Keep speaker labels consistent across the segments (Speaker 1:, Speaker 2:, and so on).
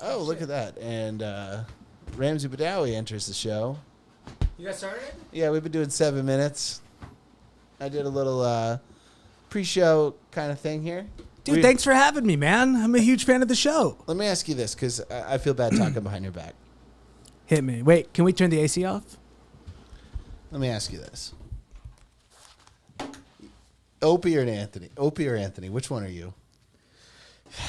Speaker 1: Oh, look at that. And Ramsey Badawi enters the show.
Speaker 2: You guys started?
Speaker 1: Yeah, we've been doing 7 minutes. I did a little pre-show kind of thing here.
Speaker 2: Dude, thanks for having me, man. I'm a huge fan of the show.
Speaker 1: Let me ask you this, because I feel bad talking behind your back.
Speaker 2: Hit me. Wait, can we turn the AC off?
Speaker 1: Let me ask you this. Opie or Anthony? Opie or Anthony? Which one are you?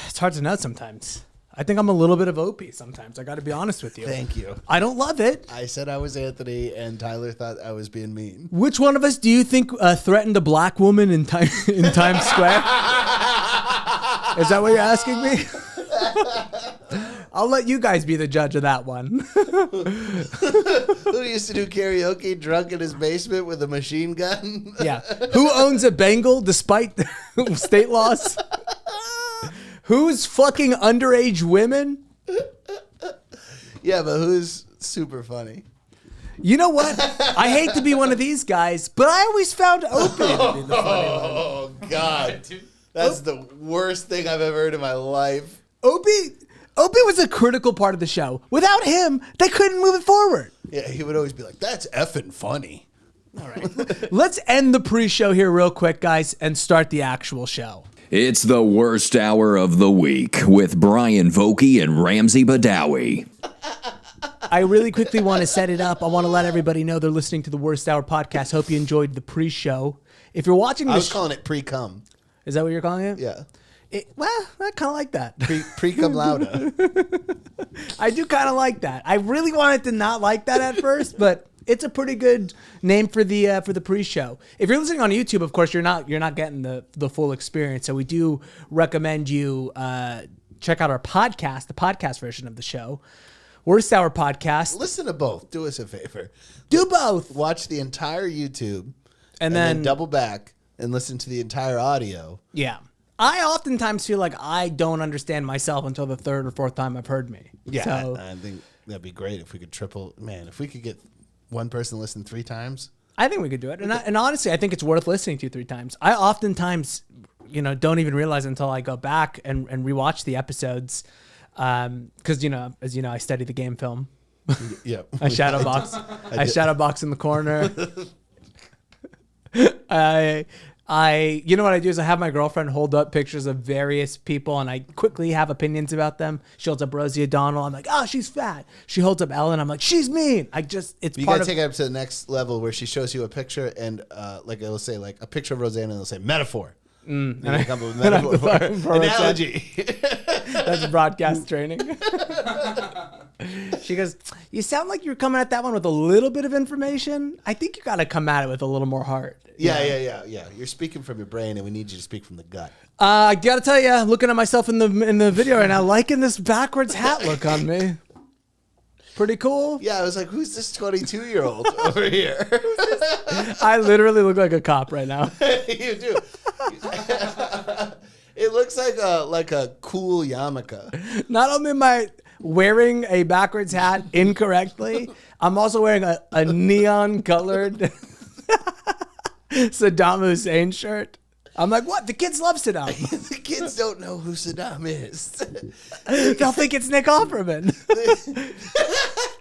Speaker 2: It's hard to know sometimes. I think I'm a little bit of Opie sometimes. I got to be honest with you.
Speaker 1: Thank you.
Speaker 2: I don't love it.
Speaker 1: I said I was Anthony, and Tyler thought I was being mean.
Speaker 2: Which one of us do you think threatened a black woman in Times Square? Is that what you're asking me? I'll let you guys be the judge of that one.
Speaker 1: Who used to do karaoke drunk in his basement with a machine gun?
Speaker 2: Yeah. Who owns a Bengal despite state laws? Who's fucking underage women?
Speaker 1: Yeah, but who's super funny?
Speaker 2: You know what? I hate to be one of these guys, but I always found Opie to be the funny one.
Speaker 1: Oh, God. That's the worst thing I've ever heard in my life.
Speaker 2: Opie was a critical part of the show. Without him, they couldn't move it forward.
Speaker 1: Yeah, he would always be like, that's effing funny.
Speaker 2: All right. Let's end the pre-show here real quick, guys, and start the actual show.
Speaker 3: It's the worst hour of the week with Brian Vokey and Ramsey Badawi.
Speaker 2: I really quickly want to set it up. I want to let everybody know they're listening to the Worst Hour podcast. Hope you enjoyed the pre-show. If you're watching
Speaker 1: I was calling it pre-cum.
Speaker 2: Is that what you're calling it?
Speaker 1: Yeah.
Speaker 2: Well, I kind of like that.
Speaker 1: Pre-cum lauda.
Speaker 2: I do kind of like that. I really wanted to not like that at first, but it's a pretty good name for the pre-show. If you're listening on YouTube, of course, you're not getting the full experience. So we do recommend you check out our podcast, the podcast version of the show, Worst Hour Podcast.
Speaker 1: Listen to both. Do us a favor.
Speaker 2: Do both.
Speaker 1: Watch the entire YouTube
Speaker 2: and then
Speaker 1: double back and listen to the entire audio.
Speaker 2: Yeah. I oftentimes feel like I don't understand myself until the third or fourth time I've heard me.
Speaker 1: Yeah,
Speaker 2: So,
Speaker 1: I think that'd be great if we could triple. Man, if we could get one person listen 3 times.
Speaker 2: I think we could do it. And honestly, I think it's worth listening to 3 times. I oftentimes, don't even realize until I go back and rewatch the episodes. Because, as you know, I study the game film.
Speaker 1: Yeah.
Speaker 2: I shadow box in the corner. You know what I do is I have my girlfriend hold up pictures of various people and I quickly have opinions about them. She holds up Rosie O'Donnell. I'm like, oh, she's fat. She holds up Ellen. I'm like, she's mean.
Speaker 1: You gotta take it up to the next level where she shows you a picture and it'll say like a picture of Roseanne and it'll say metaphor. And I come up with metaphor. Analogy.
Speaker 2: That's broadcast training. She goes, you sound like you're coming at that one with a little bit of information. I think you got to come at it with a little more heart.
Speaker 1: Yeah. You're speaking from your brain, and we need you to speak from the gut.
Speaker 2: I got to tell you, looking at myself in the video right now, liking this backwards hat look on me. Pretty cool.
Speaker 1: Yeah, I was like, who's this 22-year-old over here?
Speaker 2: I literally look like a cop right now.
Speaker 1: You do. It looks like a cool yarmulke.
Speaker 2: Not only am I wearing a backwards hat incorrectly, I'm also wearing a neon colored Saddam Hussein shirt. I'm like, what? The kids love Saddam.
Speaker 1: The kids don't know who Saddam is.
Speaker 2: They'll think it's Nick Offerman.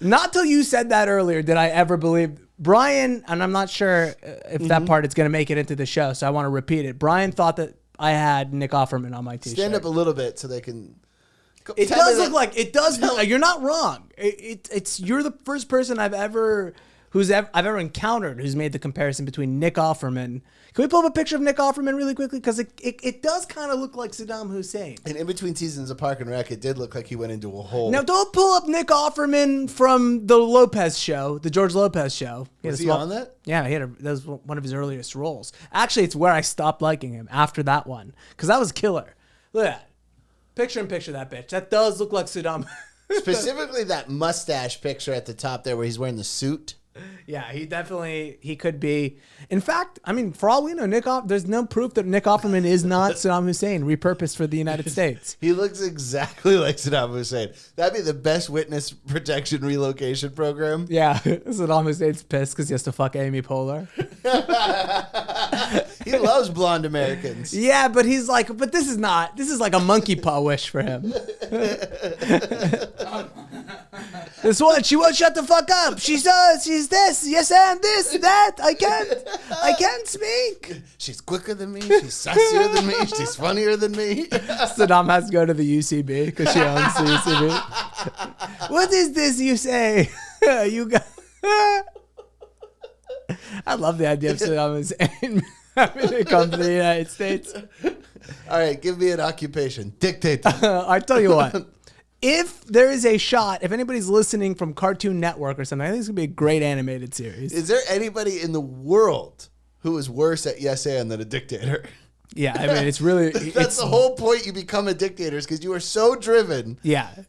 Speaker 2: Not till you said that earlier did I ever believe. Brian, and I'm not sure if that part is going to make it into the show, so I want to repeat it. Brian thought that I had Nick Offerman on my t-shirt.
Speaker 1: Stand up a little bit so they can...
Speaker 2: It does look like you're not wrong. It's you're the first person I've ever encountered who's made the comparison between Nick Offerman. Can we pull up a picture of Nick Offerman really quickly? Because it does kind of look like Saddam Hussein.
Speaker 1: And in between seasons of Park and Rec, it did look like he went into a hole.
Speaker 2: Now, don't pull up Nick Offerman from the Lopez show, the George Lopez show.
Speaker 1: Was he on that?
Speaker 2: Yeah, that was one of his earliest roles. Actually, it's where I stopped liking him after that one. Because that was killer. Look at that. Picture that bitch. That does look like Saddam.
Speaker 1: Specifically that mustache picture at the top there where he's wearing the suit.
Speaker 2: Yeah, he could be. In fact, I mean, for all we know, there's no proof that Nick Offerman is not Saddam Hussein repurposed for the United States.
Speaker 1: He looks exactly like Saddam Hussein. That'd be the best witness protection relocation program.
Speaker 2: Yeah, Saddam Hussein's pissed because he has to fuck Amy Poehler.
Speaker 1: He loves blonde Americans.
Speaker 2: Yeah, but he's like, but this is like a monkey paw wish for him. This one, she won't shut the fuck up. She's this, yes, and this, that. I can't speak.
Speaker 1: She's quicker than me. She's sassier than me. She's funnier than me.
Speaker 2: Saddam has to go to the UCB because she owns the UCB. What is this you say? You got. I love the idea of Saddam Hussein having to come to the United States.
Speaker 1: All right, give me an occupation. Dictator.
Speaker 2: I tell you what. If there is a shot, if anybody's listening from Cartoon Network or something, I think it's going to be a great animated series.
Speaker 1: Is there anybody in the world who is worse at yes and than a dictator?
Speaker 2: Yeah, I mean, it's really...
Speaker 1: That's the whole point you become a dictator is because you are so driven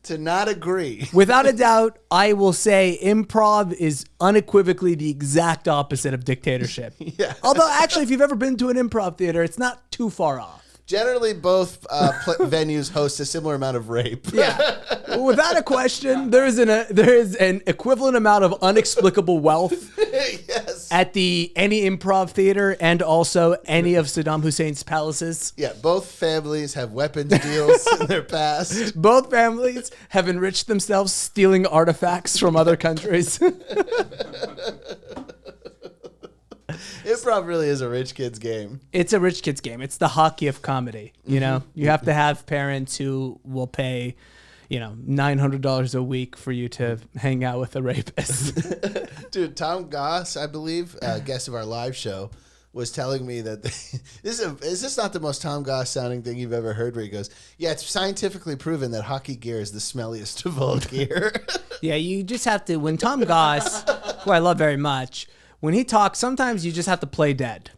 Speaker 1: to not agree.
Speaker 2: Without a doubt, I will say improv is unequivocally the exact opposite of dictatorship.
Speaker 1: Yeah.
Speaker 2: Although, actually, if you've ever been to an improv theater, it's not too far off.
Speaker 1: Generally, both venues host a similar amount of rape.
Speaker 2: Yeah, without a question, there is an equivalent amount of inexplicable wealth
Speaker 1: Yes.
Speaker 2: at any improv theater and also any of Saddam Hussein's palaces.
Speaker 1: Yeah, both families have weapons deals in their past.
Speaker 2: Both families have enriched themselves stealing artifacts from other countries.
Speaker 1: Improv really is a rich kid's game.
Speaker 2: It's a rich kid's game. It's the hockey of comedy. You know, you have to have parents who will pay, $900 a week for you to hang out with a rapist.
Speaker 1: Dude, Tom Goss, I believe, guest of our live show, was telling me that is this not the most Tom Goss sounding thing you've ever heard? Where he goes, "Yeah, it's scientifically proven that hockey gear is the smelliest of all gear."
Speaker 2: Yeah, you just have to. When Tom Goss, who I love very much, when he talks, sometimes you just have to play dead.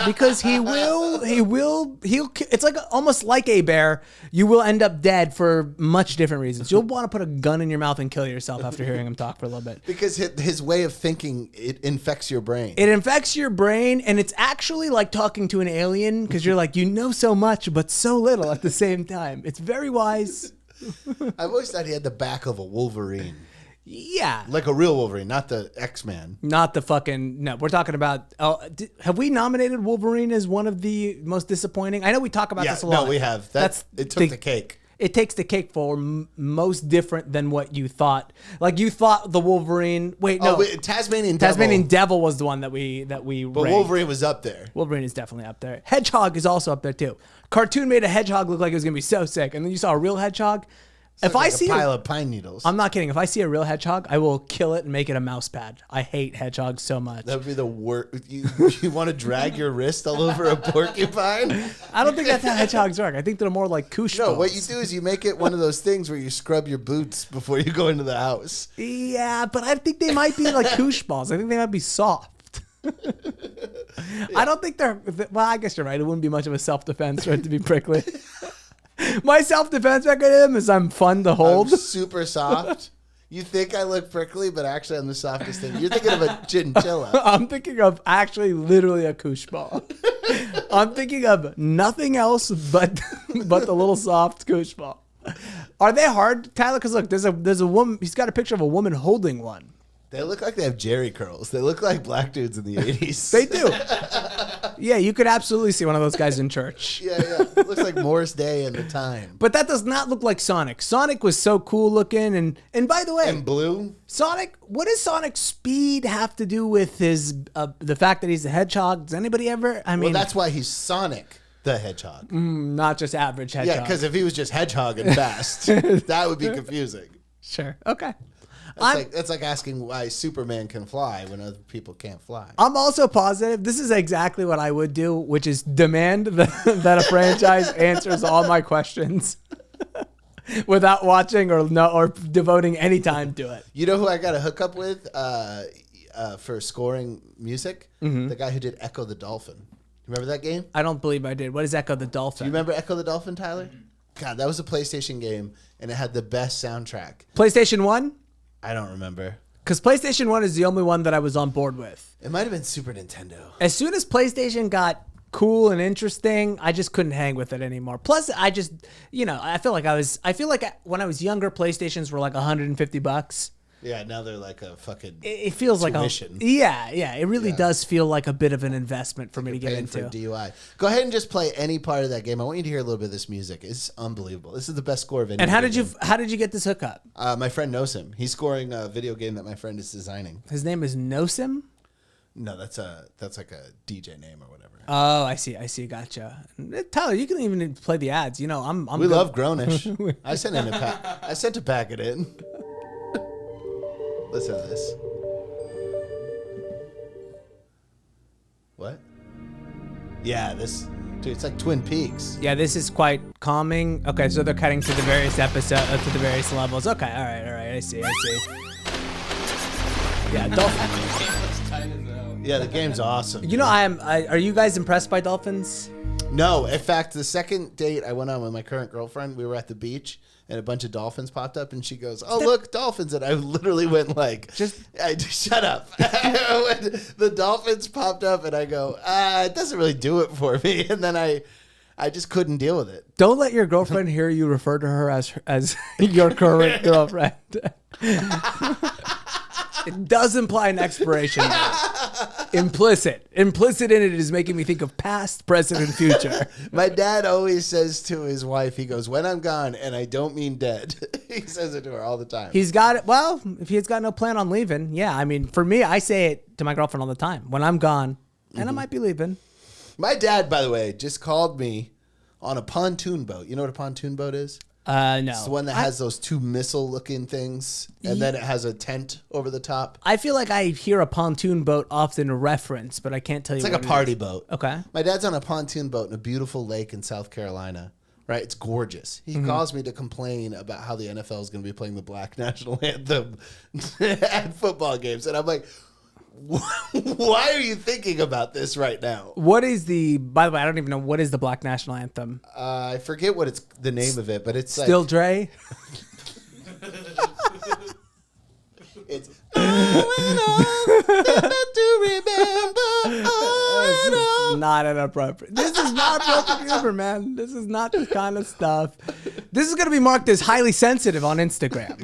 Speaker 2: Because he'll, it's like almost like a bear. You will end up dead for much different reasons. You'll want to put a gun in your mouth and kill yourself after hearing him talk for a little bit.
Speaker 1: Because his way of thinking, it infects your brain.
Speaker 2: It infects your brain, and it's actually like talking to an alien because you're like, you know so much, but so little at the same time. It's very wise.
Speaker 1: I've always thought he had the back of a Wolverine.
Speaker 2: Yeah.
Speaker 1: Like a real Wolverine, not the X-Man.
Speaker 2: Not the fucking... No, we're talking about... have we nominated Wolverine as one of the most disappointing? I know we talk about this a lot.
Speaker 1: No, we have. It took the cake.
Speaker 2: It takes the cake for most different than what you thought. Like, you thought the Wolverine... Wait, no.
Speaker 1: Tasmanian Devil.
Speaker 2: Tasmanian Devil was the one that we
Speaker 1: But
Speaker 2: ranked.
Speaker 1: Wolverine was up there.
Speaker 2: Wolverine is definitely up there. Hedgehog is also up there, too. Cartoon made a hedgehog look like it was going to be so sick. And then you saw a real hedgehog... If I see
Speaker 1: a pile of pine needles.
Speaker 2: I'm not kidding. If I see a real hedgehog, I will kill it and make it a mouse pad. I hate hedgehogs so much.
Speaker 1: That would be the worst. You want to drag your wrist all over a porcupine?
Speaker 2: I don't think that's how hedgehogs work. I think they're more like koosh balls.
Speaker 1: No, what you do is you make it one of those things where you scrub your boots before you go into the house.
Speaker 2: Yeah, but I think they might be like koosh balls. I think they might be soft. I don't think they're... Well, I guess you're right. It wouldn't be much of a self-defense for it to be prickly. My self-defense mechanism is I'm fun to hold.
Speaker 1: I'm super soft. You think I look prickly, but actually I'm the softest thing. You're thinking of a chinchilla.
Speaker 2: I'm thinking of actually literally a koosh ball. I'm thinking of nothing else but the little soft koosh ball. Are they hard, Tyler? Because look, there's a woman. He's got a picture of a woman holding one.
Speaker 1: They look like they have Jerry curls. They look like black dudes in the 80s.
Speaker 2: They do. Yeah, you could absolutely see one of those guys in church.
Speaker 1: Yeah. It looks like Morris Day in the time.
Speaker 2: But that does not look like Sonic. Sonic was so cool looking. And by the way...
Speaker 1: And blue?
Speaker 2: Sonic, what does Sonic's speed have to do with his the fact that he's a hedgehog? Does anybody ever... I mean...
Speaker 1: Well, that's why he's Sonic the Hedgehog.
Speaker 2: Not just average hedgehog.
Speaker 1: Yeah, because if he was just hedgehog and fast, that would be confusing.
Speaker 2: Sure. Okay.
Speaker 1: That's like asking why Superman can fly when other people can't fly.
Speaker 2: I'm also positive this is exactly what I would do, which is demand that a franchise answers all my questions without watching or devoting any time to it.
Speaker 1: You know who I got a hookup with for scoring music?
Speaker 2: Mm-hmm.
Speaker 1: The guy who did Echo the Dolphin. Remember that game?
Speaker 2: I don't believe I did. What is Echo the Dolphin?
Speaker 1: Do you remember Echo the Dolphin, Tyler? God, that was a PlayStation game, and it had the best soundtrack.
Speaker 2: PlayStation 1?
Speaker 1: I don't remember.
Speaker 2: Because PlayStation 1 is the only one that I was on board with.
Speaker 1: It might have been Super Nintendo.
Speaker 2: As soon as PlayStation got cool and interesting, I just couldn't hang with it anymore. Plus, I just, I feel like when I was younger, PlayStations were like $150.
Speaker 1: Yeah, now they're like a fucking.
Speaker 2: It feels
Speaker 1: tuition.
Speaker 2: like yeah. It really does feel like a bit of an investment for me to get
Speaker 1: Paying
Speaker 2: into.
Speaker 1: for DUI. Go ahead and just play any part of that game. I want you to hear a little bit of this music. It's unbelievable. This is the best score of any.
Speaker 2: And how did you get this hookup?
Speaker 1: My friend knows him. He's scoring a video game that my friend is designing.
Speaker 2: His name is Nosim?
Speaker 1: No, that's like a DJ name or whatever.
Speaker 2: Oh, I see. Gotcha. Tyler, you can even play the ads. You know, I'm
Speaker 1: We
Speaker 2: good.
Speaker 1: love Grownish. I sent a packet in. Listen to this. What? Yeah, this. Dude, it's like Twin Peaks.
Speaker 2: Yeah, this is quite calming. Okay, so they're cutting to the various episodes, to the various levels. Okay, all right. I see. Yeah, dolphin.
Speaker 1: Yeah, the game's awesome.
Speaker 2: You know, are you guys impressed by dolphins?
Speaker 1: No, in fact, the second date I went on with my current girlfriend, we were at the beach and a bunch of dolphins popped up and she goes, "Oh, look, dolphins." And I literally went like, shut up. The dolphins popped up and I go, it doesn't really do it for me. And then I just couldn't deal with it.
Speaker 2: Don't let your girlfriend hear you refer to her as your current girlfriend. It does imply an expiration date. Implicit in it is making me think of past, present, and future.
Speaker 1: My dad always says to his wife, he goes, "When I'm gone," and I don't mean dead. He says it to her all the time.
Speaker 2: He's got it. Well, if he's got no plan on leaving, yeah. I mean, for me, I say it to my girlfriend all the time. When I'm gone, and I might be leaving.
Speaker 1: My dad, by the way, just called me on a pontoon boat. You know what a pontoon boat is?
Speaker 2: No.
Speaker 1: It's the one that has those two missile-looking things, and then it has a tent over the top.
Speaker 2: I feel like I hear a pontoon boat often referenced, but I can't tell you.
Speaker 1: It's like a party boat.
Speaker 2: Okay.
Speaker 1: My dad's on a pontoon boat in a beautiful lake in South Carolina. Right? It's gorgeous. He calls me to complain about how the NFL is going to be playing the Black National Anthem at football games, and I'm like, why are you thinking about this right now?
Speaker 2: By the way, I don't even know, what is the Black National Anthem?
Speaker 1: I forget what it's the name of it, but it's
Speaker 2: Still
Speaker 1: like,
Speaker 2: Dre?
Speaker 1: it's
Speaker 2: Not inappropriate. This is not appropriate humor, man. This is not the kind of stuff. This is going to be marked as highly sensitive on Instagram.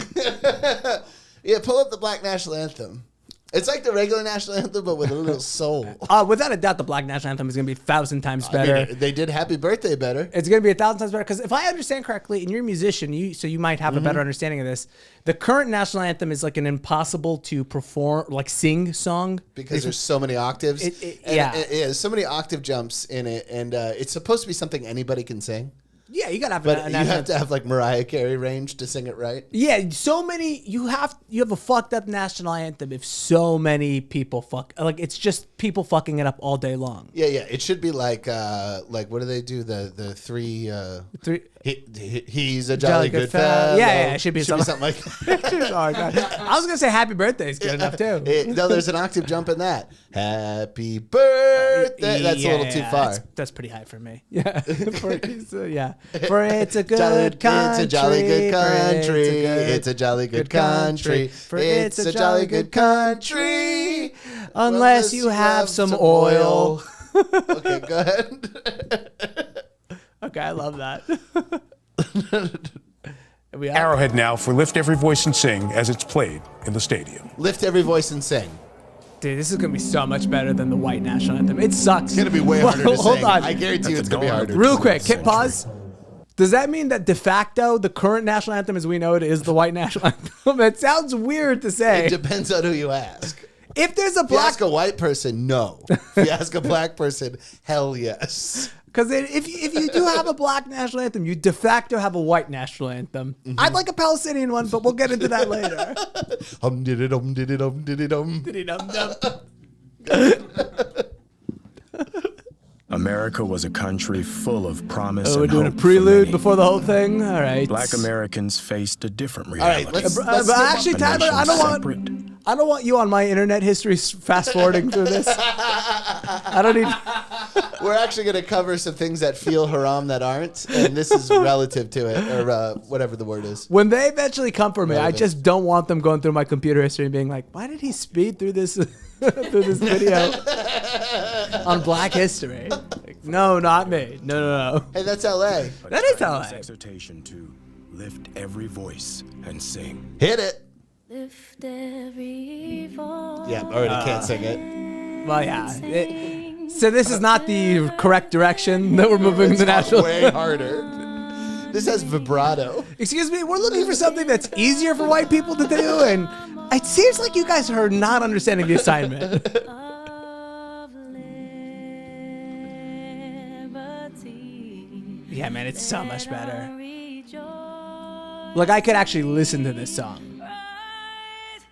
Speaker 1: Yeah, pull up the Black National Anthem. It's like the regular national anthem, but with a little soul.
Speaker 2: Without a doubt, the Black National Anthem is going to be 1,000 times better.
Speaker 1: I mean, they did Happy Birthday better.
Speaker 2: It's going to be 1,000 times better because if I understand correctly, and you're a musician, so you might have a better understanding of this. The current national anthem is like an impossible to perform, like sing song
Speaker 1: because there's so many octaves.
Speaker 2: There's
Speaker 1: so many octave jumps in it, and it's supposed to be something anybody can sing.
Speaker 2: Yeah, you gotta have
Speaker 1: but you have to have like Mariah Carey range to sing it right.
Speaker 2: Yeah, so many you have a fucked up national anthem if so many people it's just people fucking it up all day long.
Speaker 1: Yeah, it should be like what do they do the three he's a jolly good fellow.
Speaker 2: Yeah, it should be
Speaker 1: something like that.
Speaker 2: Oh, God. I was gonna say Happy Birthday is good enough too.
Speaker 1: No, there's an octave jump in that. Happy birthday. That's a little too far.
Speaker 2: That's pretty high for me. Yeah. For it's a good country.
Speaker 1: It's a jolly good country. It's a jolly good country. For it's a jolly good country.
Speaker 2: Unless you have some oil.
Speaker 1: Okay, go ahead.
Speaker 2: Okay, I love that.
Speaker 4: Arrowhead now for Lift Every Voice and Sing as it's played in the stadium.
Speaker 1: Lift every voice and sing.
Speaker 2: Dude, this is going to be so much better than the white national anthem. It sucks.
Speaker 1: It's going to be way harder to sing.
Speaker 2: Hold on.
Speaker 1: I guarantee you it's going to be harder.
Speaker 2: Real quick, hit pause. Does that mean that de facto the current national anthem as we know it is the white national anthem? It sounds weird to say.
Speaker 1: It depends on who you ask.
Speaker 2: If there's a
Speaker 1: If you ask a white person, no. If you ask a black person, hell yes.
Speaker 2: Because if you do have a black national anthem, you de facto have a white national anthem. Mm-hmm. I'd like a Palestinian one, but we'll get into that later.
Speaker 1: Diddy-dum, diddy-dum, diddy-dum.
Speaker 2: Diddy-dum-dum.
Speaker 5: America was a country full of promise and
Speaker 2: we're doing a
Speaker 5: hope
Speaker 2: prelude before the whole thing? All right.
Speaker 5: Black Americans faced a different
Speaker 1: All
Speaker 5: reality.
Speaker 1: right, let's
Speaker 2: But actually, Tyler, I don't want you on my internet history fast forwarding through this. I don't need.
Speaker 1: We're actually going to cover some things that feel haram that aren't, and this is relative to it, or whatever the word is.
Speaker 2: When they eventually come for me, I just don't want them going through my computer history and being like, "Why did he speed through this through this video on Black history?" Like, no, not me. No.
Speaker 1: Hey, that's L.A.
Speaker 2: That is LA.
Speaker 5: Exhortation to lift every voice and sing.
Speaker 1: Hit it.
Speaker 6: Lift every voice.
Speaker 1: Yeah, already can't sing it.
Speaker 2: Well, yeah. So this is not the correct direction that we're moving the national.
Speaker 1: Way harder. This has vibrato.
Speaker 2: Excuse me, we're looking for something that's easier for white people to do, and it seems like you guys are not understanding the assignment. Yeah, man, it's so much better. Like, I could actually listen to this song.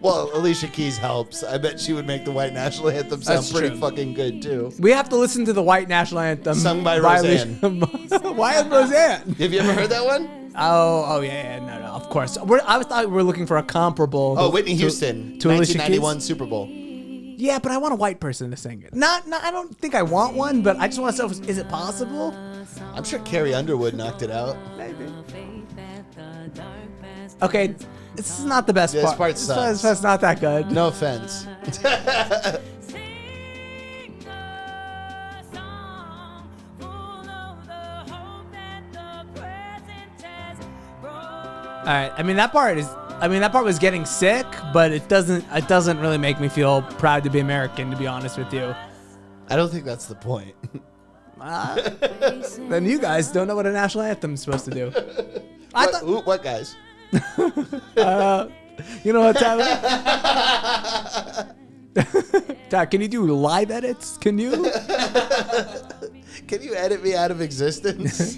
Speaker 1: Well, Alicia Keys helps. I bet she would make the white national anthem sound
Speaker 2: That's
Speaker 1: pretty
Speaker 2: true.
Speaker 1: fucking good, too.
Speaker 2: We have to listen to the white national anthem.
Speaker 1: Sung by Roseanne.
Speaker 2: Why is Roseanne?
Speaker 1: Have you ever heard that one?
Speaker 2: Oh, yeah, no, of course. I thought we were looking for a comparable.
Speaker 1: Oh, Whitney Houston,
Speaker 2: to Alicia
Speaker 1: 1991
Speaker 2: Keys?
Speaker 1: Super Bowl.
Speaker 2: Yeah, but I want a white person to sing it. Not. I don't think I want one, but I just want to know, is it possible?
Speaker 1: I'm sure Carrie Underwood knocked it out.
Speaker 2: Maybe. Okay, this is not the best
Speaker 1: This
Speaker 2: part.
Speaker 1: part sucks.
Speaker 2: That's not that good.
Speaker 1: No offense.
Speaker 2: All right. I mean that part was getting sick, but it doesn't really make me feel proud to be American, to be honest with you.
Speaker 1: I don't think that's the point.
Speaker 2: Then you guys don't know what a national anthem is supposed to do.
Speaker 1: What guys?
Speaker 2: You know what, Tyler? Tyler, can you do live edits? Can you?
Speaker 1: Can you edit me out of existence?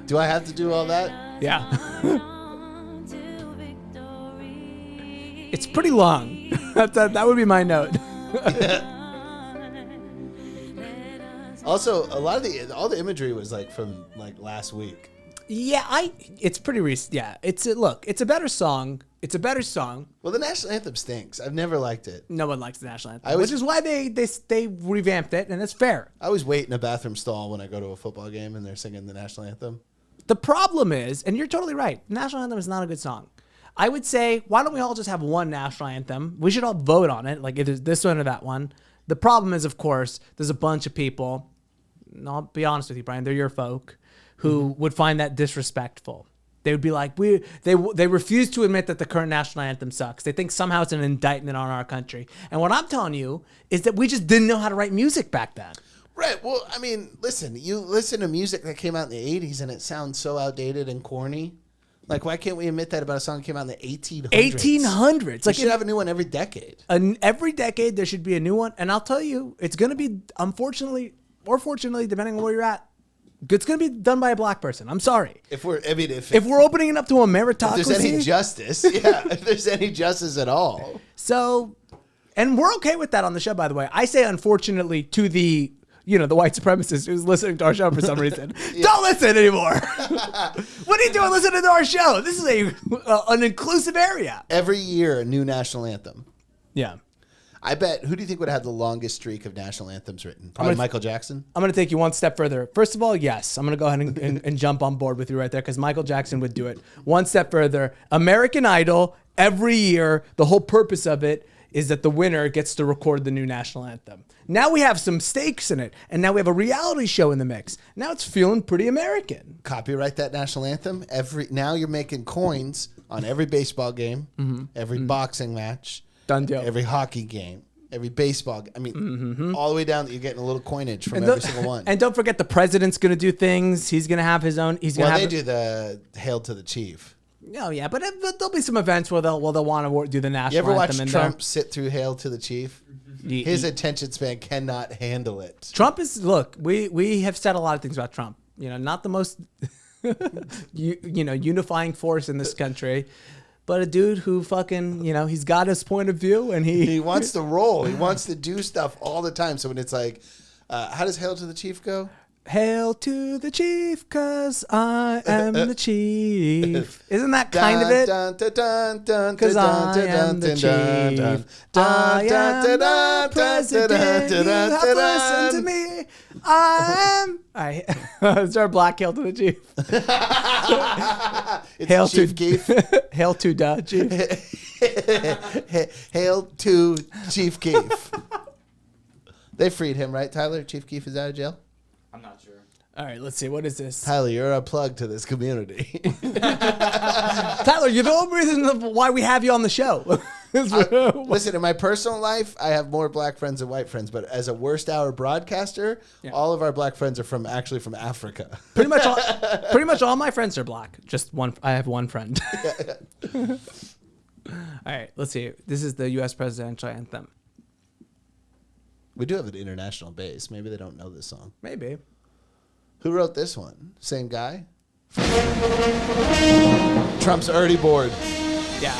Speaker 1: Do I have to do all that?
Speaker 2: Yeah. It's pretty long. That would be my note.
Speaker 1: Also, a lot of all the imagery was like from like last week.
Speaker 2: Yeah, it's pretty recent. Yeah, it's a better song. It's a better song.
Speaker 1: Well, the national anthem stinks. I've never liked it.
Speaker 2: No one likes the national anthem, which is why they revamped it, and it's fair.
Speaker 1: I always wait in a bathroom stall when I go to a football game and they're singing the national anthem.
Speaker 2: The problem is, and you're totally right, the national anthem is not a good song. I would say, why don't we all just have one national anthem? We should all vote on it, like either this one or that one. The problem is, of course, there's a bunch of people, and I'll be honest with you, Brian, they're your folk, who would find that disrespectful. They would be like, they refuse to admit that the current national anthem sucks. They think somehow it's an indictment on our country. And what I'm telling you is that we just didn't know how to write music back then.
Speaker 1: Right. Well, I mean, listen, you listen to music that came out in the 80s and it sounds so outdated and corny. Like, why can't we admit that about a song that came out in the 1800s?
Speaker 2: 1800s.
Speaker 1: Like, you should have a new one every decade.
Speaker 2: Every decade, there should be a new one. And I'll tell you, it's going to be, unfortunately, or fortunately, depending on where you're at, it's going to be done by a black person. I'm sorry.
Speaker 1: If we're
Speaker 2: opening it up to a meritocracy.
Speaker 1: If there's any justice, yeah, if there's any justice at all.
Speaker 2: So, and we're okay with that on the show, by the way. I say, unfortunately, to the white supremacist who's listening to our show for some reason. Yeah. Don't listen anymore. What are you doing listening to our show? This is an inclusive area.
Speaker 1: Every year, a new national anthem.
Speaker 2: Yeah.
Speaker 1: I bet, who do you think would have the longest streak of national anthems written? Probably Michael Jackson?
Speaker 2: I'm going to take you one step further. First of all, yes. I'm going to go ahead and jump on board with you right there because Michael Jackson would do it. One step further. American Idol, every year, the whole purpose of it is that the winner gets to record the new national anthem. Now we have some stakes in it, and now we have a reality show in the mix. Now it's feeling pretty American.
Speaker 1: Copyright that national anthem. Now you're making coins on every baseball game, every boxing match,
Speaker 2: done deal,
Speaker 1: every hockey game, every baseball. I mean, all the way down. You're getting a little coinage from every single one.
Speaker 2: And don't forget, the president's going to do things. He's going to have his own.
Speaker 1: They do the Hail to the Chief.
Speaker 2: Oh yeah, but there'll be some events where they'll want to do the national anthem.
Speaker 1: You ever watch Trump sit through Hail to the Chief? His attention span cannot handle it.
Speaker 2: Trump is, look, we have said a lot of things about Trump. Not the most unifying force in this country, but a dude who fucking, he's got his point of view and
Speaker 1: he wants to roll. He wants to do stuff all the time. So when it's like, how does Hail to the Chief go?
Speaker 2: Hail to the chief, 'cause I am the chief. Isn't that kind of it? 'Cause I am the chief. I am the president. You have to listen to me. Is there a black hail to the chief?
Speaker 1: Hail to Chief Keef.
Speaker 2: Hail to the chief.
Speaker 1: Hail to Chief Keef. They freed him, right, Tyler? Chief Keef is out of jail?
Speaker 7: I'm not sure.
Speaker 2: All right, let's see. What is this?
Speaker 1: Tyler, you're a plug to this community.
Speaker 2: Tyler, you're the only reason why we have you on the show.
Speaker 1: Listen, in my personal life, I have more black friends than white friends, but as a worst hour broadcaster, all of our black friends are actually from Africa.
Speaker 2: Pretty much all my friends are black. Just one. I have one friend. All right, let's see. This is the U.S. presidential anthem.
Speaker 1: We do have an international base. Maybe they don't know this song.
Speaker 2: Maybe.
Speaker 1: Who wrote this one? Same guy? Trump's already bored.
Speaker 2: Yeah.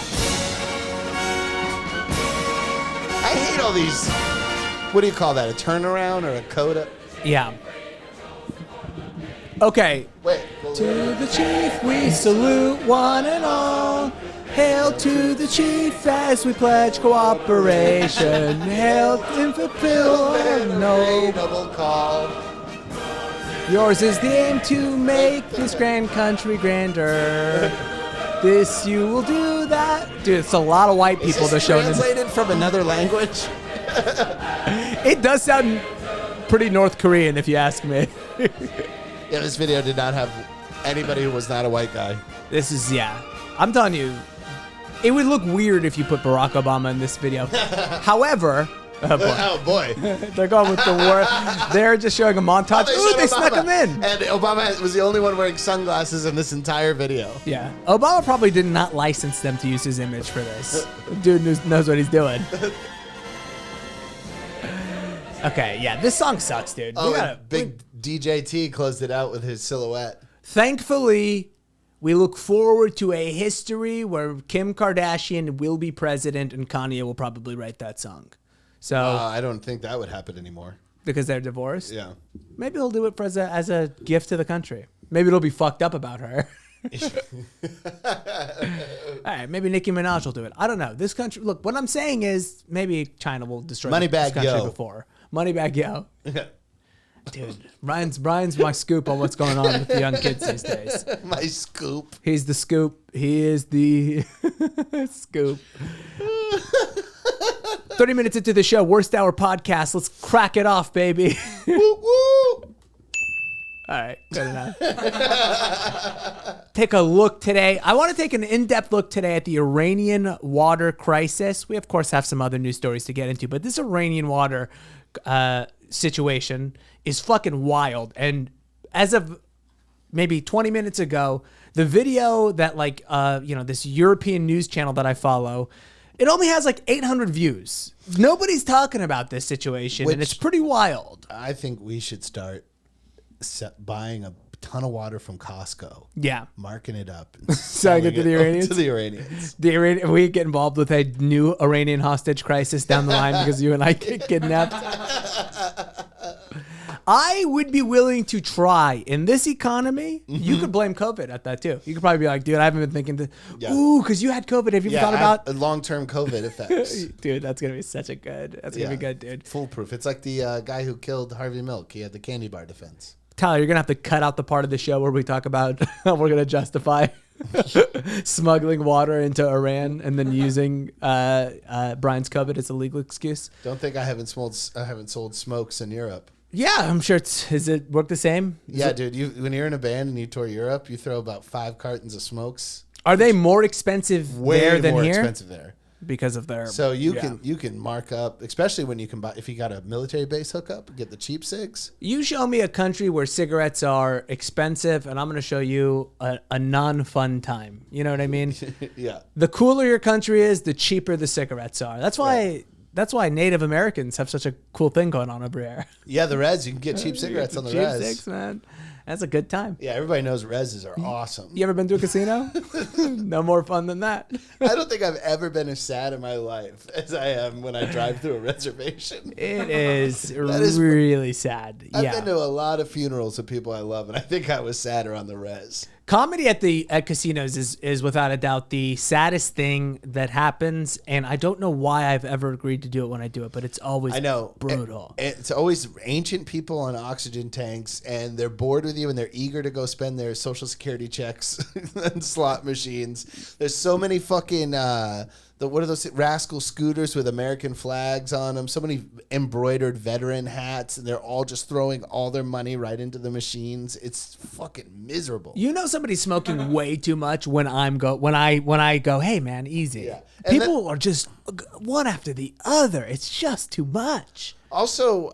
Speaker 1: I hate all these. What do you call that? A turnaround or a coda?
Speaker 2: Yeah. Okay.
Speaker 1: Wait.
Speaker 2: To the chief we salute one and all. Hail to the chief as we pledge cooperation. Hail and fulfill no
Speaker 1: noble call.
Speaker 2: Yours is the aim to make this grand country grander. This you will do that. Dude, it's a lot of white people they're showing.
Speaker 1: Translated from another language?
Speaker 2: It does sound pretty North Korean if you ask me.
Speaker 1: Yeah, this video did not have anybody who was not a white guy.
Speaker 2: This is, I'm telling you, it would look weird if you put Barack Obama in this video. However,
Speaker 1: Oh boy.
Speaker 2: they're going with the word. They're just showing a montage. Ooh, they snuck him in.
Speaker 1: And Obama was the only one wearing sunglasses in this entire video.
Speaker 2: Yeah. Obama probably did not license them to use his image for this. Dude knows what he's doing. Okay, yeah, this song sucks, dude.
Speaker 1: Oh, big DJ T closed it out with his silhouette.
Speaker 2: Thankfully, we look forward to a history where Kim Kardashian will be president and Kanye will probably write that song. So
Speaker 1: I don't think that would happen anymore.
Speaker 2: Because they're divorced?
Speaker 1: Yeah.
Speaker 2: Maybe he'll do it for as a gift to the country. Maybe it'll be fucked up about her. All right, maybe Nicki Minaj will do it. I don't know. This country, look, what I'm saying is maybe China will destroy this country before. Moneybag Yo. Dude, Brian's my scoop on what's going on with the young kids these days.
Speaker 1: My scoop.
Speaker 2: He's the scoop. He is the scoop. 30 minutes into the show, Worst Hour Podcast. Let's crack it off, baby.
Speaker 1: Woo, woo.
Speaker 2: All right, good enough. Take a look today. I want to take an in-depth look today at the Iranian water crisis. We, of course, have some other news stories to get into, but this Iranian water situation is fucking wild. And as of maybe 20 minutes ago, the video that this European news channel that I follow, it only has 800 views. Nobody's talking about this situation, and it's pretty wild.
Speaker 1: I think we should start buying a ton of water from Costco.
Speaker 2: Yeah.
Speaker 1: Marking it up. And
Speaker 2: selling it to the Iranians?
Speaker 1: To the Iranians.
Speaker 2: We get involved with a new Iranian hostage crisis down the line because you and I get kidnapped. I would be willing to try. In this economy, you could blame COVID at that too. You could probably be like, dude, I haven't been thinking ooh, because you had COVID. Have you thought about
Speaker 1: long-term COVID effects?
Speaker 2: Dude, that's going to be such a good, that's going to be good, dude.
Speaker 1: Foolproof. It's like the guy who killed Harvey Milk. He had the candy bar defense.
Speaker 2: Tyler, you're going to have to cut out the part of the show where we talk about how we're going to justify smuggling water into Iran and then using Brian's COVID as a legal excuse.
Speaker 1: Don't think I haven't sold smokes in Europe.
Speaker 2: Yeah, I'm sure does it work the same?
Speaker 1: Dude, when you're in a band and you tour Europe, you throw about 5 cartons of smokes.
Speaker 2: Are they more expensive there than
Speaker 1: more
Speaker 2: here?
Speaker 1: Expensive there.
Speaker 2: Because of their
Speaker 1: So you can mark up, especially when you can buy, if you got a military base hookup, get the cheap cigs.
Speaker 2: You show me a country where cigarettes are expensive, and I'm going to show you a non-fun time. You know what I mean?
Speaker 1: Yeah.
Speaker 2: The cooler your country is, the cheaper the cigarettes are. That's why. Right. That's why Native Americans have such a cool thing going on over here.
Speaker 1: Yeah, the Reds. You can get cheap cigarettes on the Reds.
Speaker 2: Cheap cigs, man. That's a good time.
Speaker 1: Yeah, everybody knows Reses are awesome.
Speaker 2: You ever been to a casino? No more fun than that.
Speaker 1: I don't think I've ever been as sad in my life as I am when I drive through a reservation.
Speaker 2: It is really sad.
Speaker 1: I've been to a lot of funerals of people I love, and I think I was sadder on the Res.
Speaker 2: Comedy at casinos is without a doubt the saddest thing that happens, and I don't know why I've ever agreed to do it when I do it, but it's always brutal.
Speaker 1: It's always ancient people on oxygen tanks, and they're bored with you, and they're eager to go spend their Social Security checks and slot machines. There's so many fucking what are those rascal scooters with American flags on them? So many embroidered veteran hats, and they're all just throwing all their money right into the machines. It's fucking miserable.
Speaker 2: You know somebody's smoking way too much when I go, hey man, easy.
Speaker 1: Yeah. And
Speaker 2: People are just one after the other. It's just too much.
Speaker 1: Also,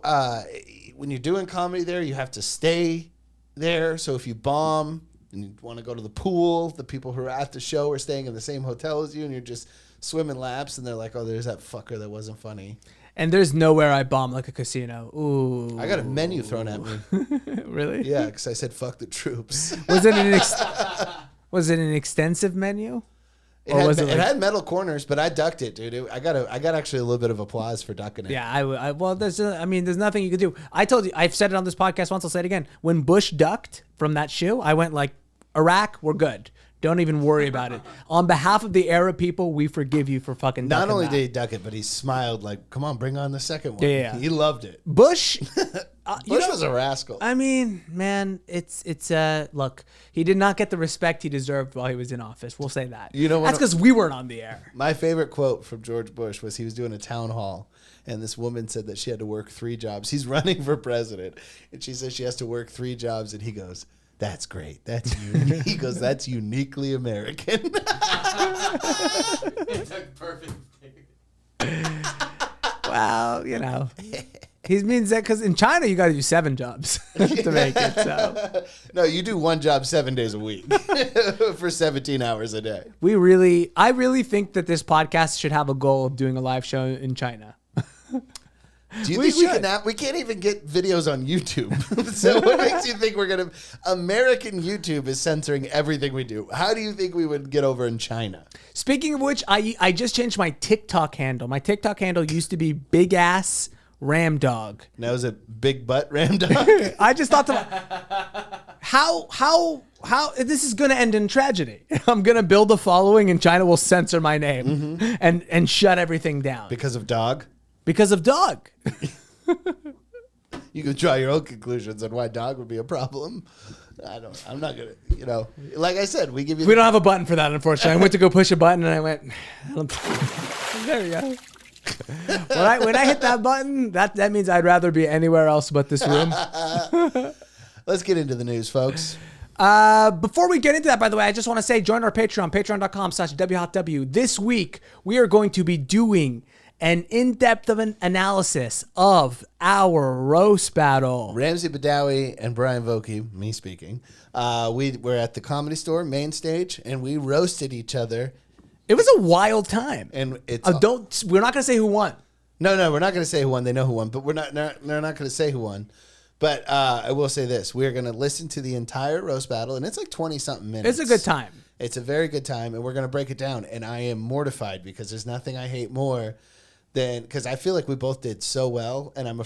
Speaker 1: when you're doing comedy there, you have to stay there. So if you bomb and you want to go to the pool, the people who are at the show are staying in the same hotel as you, and you're just swimming laps, and they're like, oh, there's that fucker that wasn't funny.
Speaker 2: And there's nowhere I bomb like a casino. Ooh.
Speaker 1: I got a menu thrown at me.
Speaker 2: Really?
Speaker 1: Yeah, because I said fuck the troops.
Speaker 2: Was it an extensive menu?
Speaker 1: It had metal corners, but I ducked it, dude. I got actually a little bit of applause for ducking it.
Speaker 2: Yeah, there's nothing you could do. I told you, I've said it on this podcast once, I'll say it again. When Bush ducked from that shoe, I went like, Iraq, we're good. Don't even worry about it. On behalf of the Arab people, we forgive you for fucking ducking
Speaker 1: Not only
Speaker 2: that.
Speaker 1: did he duck it, but he smiled like, come on, bring on the second one.
Speaker 2: Yeah.
Speaker 1: He loved it.
Speaker 2: Bush...
Speaker 1: Bush was a rascal.
Speaker 2: I mean, man, it's look, he did not get the respect he deserved while he was in office. We'll say that.
Speaker 1: You know what?
Speaker 2: That's because we weren't on the air.
Speaker 1: My favorite quote from George Bush was he was doing a town hall, and this woman said that she had to work 3 jobs. He's running for president, and she says she has to work 3 jobs, and he goes, that's great. That's unique. He goes, that's uniquely American. It's a perfect thing.
Speaker 2: Well, you know. He means that because in China, you got to do 7 jobs to make it. So.
Speaker 1: No, you do 1 job 7 days a week for 17 hours a day.
Speaker 2: I really think that this podcast should have a goal of doing a live show in China.
Speaker 1: Do you think we can't even get videos on YouTube? So what makes you think we're going to... American YouTube is censoring everything we do. How do you think we would get over in China?
Speaker 2: Speaking of which, I just changed my TikTok handle. My TikTok handle used to be Big Ass Ram Dog.
Speaker 1: Now is it Big Butt Ram Dog?
Speaker 2: I just thought how this is going to end in tragedy. I'm going to build a following and China will censor my name and shut everything down.
Speaker 1: Because of dog?
Speaker 2: Because of dog.
Speaker 1: You can draw your own conclusions on why dog would be a problem. I'm not going to, like I said, we give you...
Speaker 2: We don't have a button for that, unfortunately. I went to go push a button and I went, there we go. When I hit that button, that means I'd rather be anywhere else but this room.
Speaker 1: Let's get into the news, folks.
Speaker 2: Before we get into that, by the way, I just want to say, join our Patreon, patreon.com/WHotW. This week, we are going to be doing an in-depth of an analysis of our roast battle.
Speaker 1: Ramsey Badawi and Bryan Vokey, me speaking, we were at the Comedy Store main stage, and we roasted each other.
Speaker 2: It was a wild time.
Speaker 1: And it's
Speaker 2: we're not going to say who won.
Speaker 1: No, we're not going to say who won. They know who won, but we're not going to say who won. But I will say this. We're going to listen to the entire roast battle, and it's like 20-something minutes.
Speaker 2: It's a good time.
Speaker 1: It's a very good time, and we're going to break it down. And I am mortified because there's nothing I hate more than... Because I feel like we both did so well, and I'm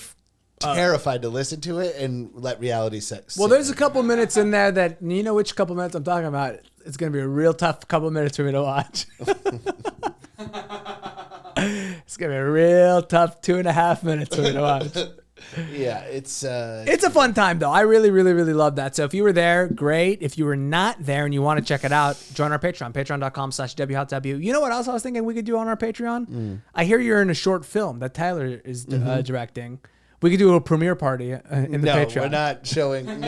Speaker 1: terrified to listen to it and let reality set.
Speaker 2: Well, there's a couple minutes in there that... You know which couple minutes I'm talking about? It's going to be a real tough couple minutes for me to watch. It's going to be a real tough 2.5 minutes for me to watch.
Speaker 1: Yeah, it's
Speaker 2: a fun time, though. I really, really, really love that. So if you were there, great. If you were not there and you want to check it out, join our Patreon, patreon.com/WHotW. You know what else I was thinking we could do on our Patreon? I hear you're in a short film that Tyler is directing. We could do a premiere party in the Patreon.
Speaker 1: No, we're not showing.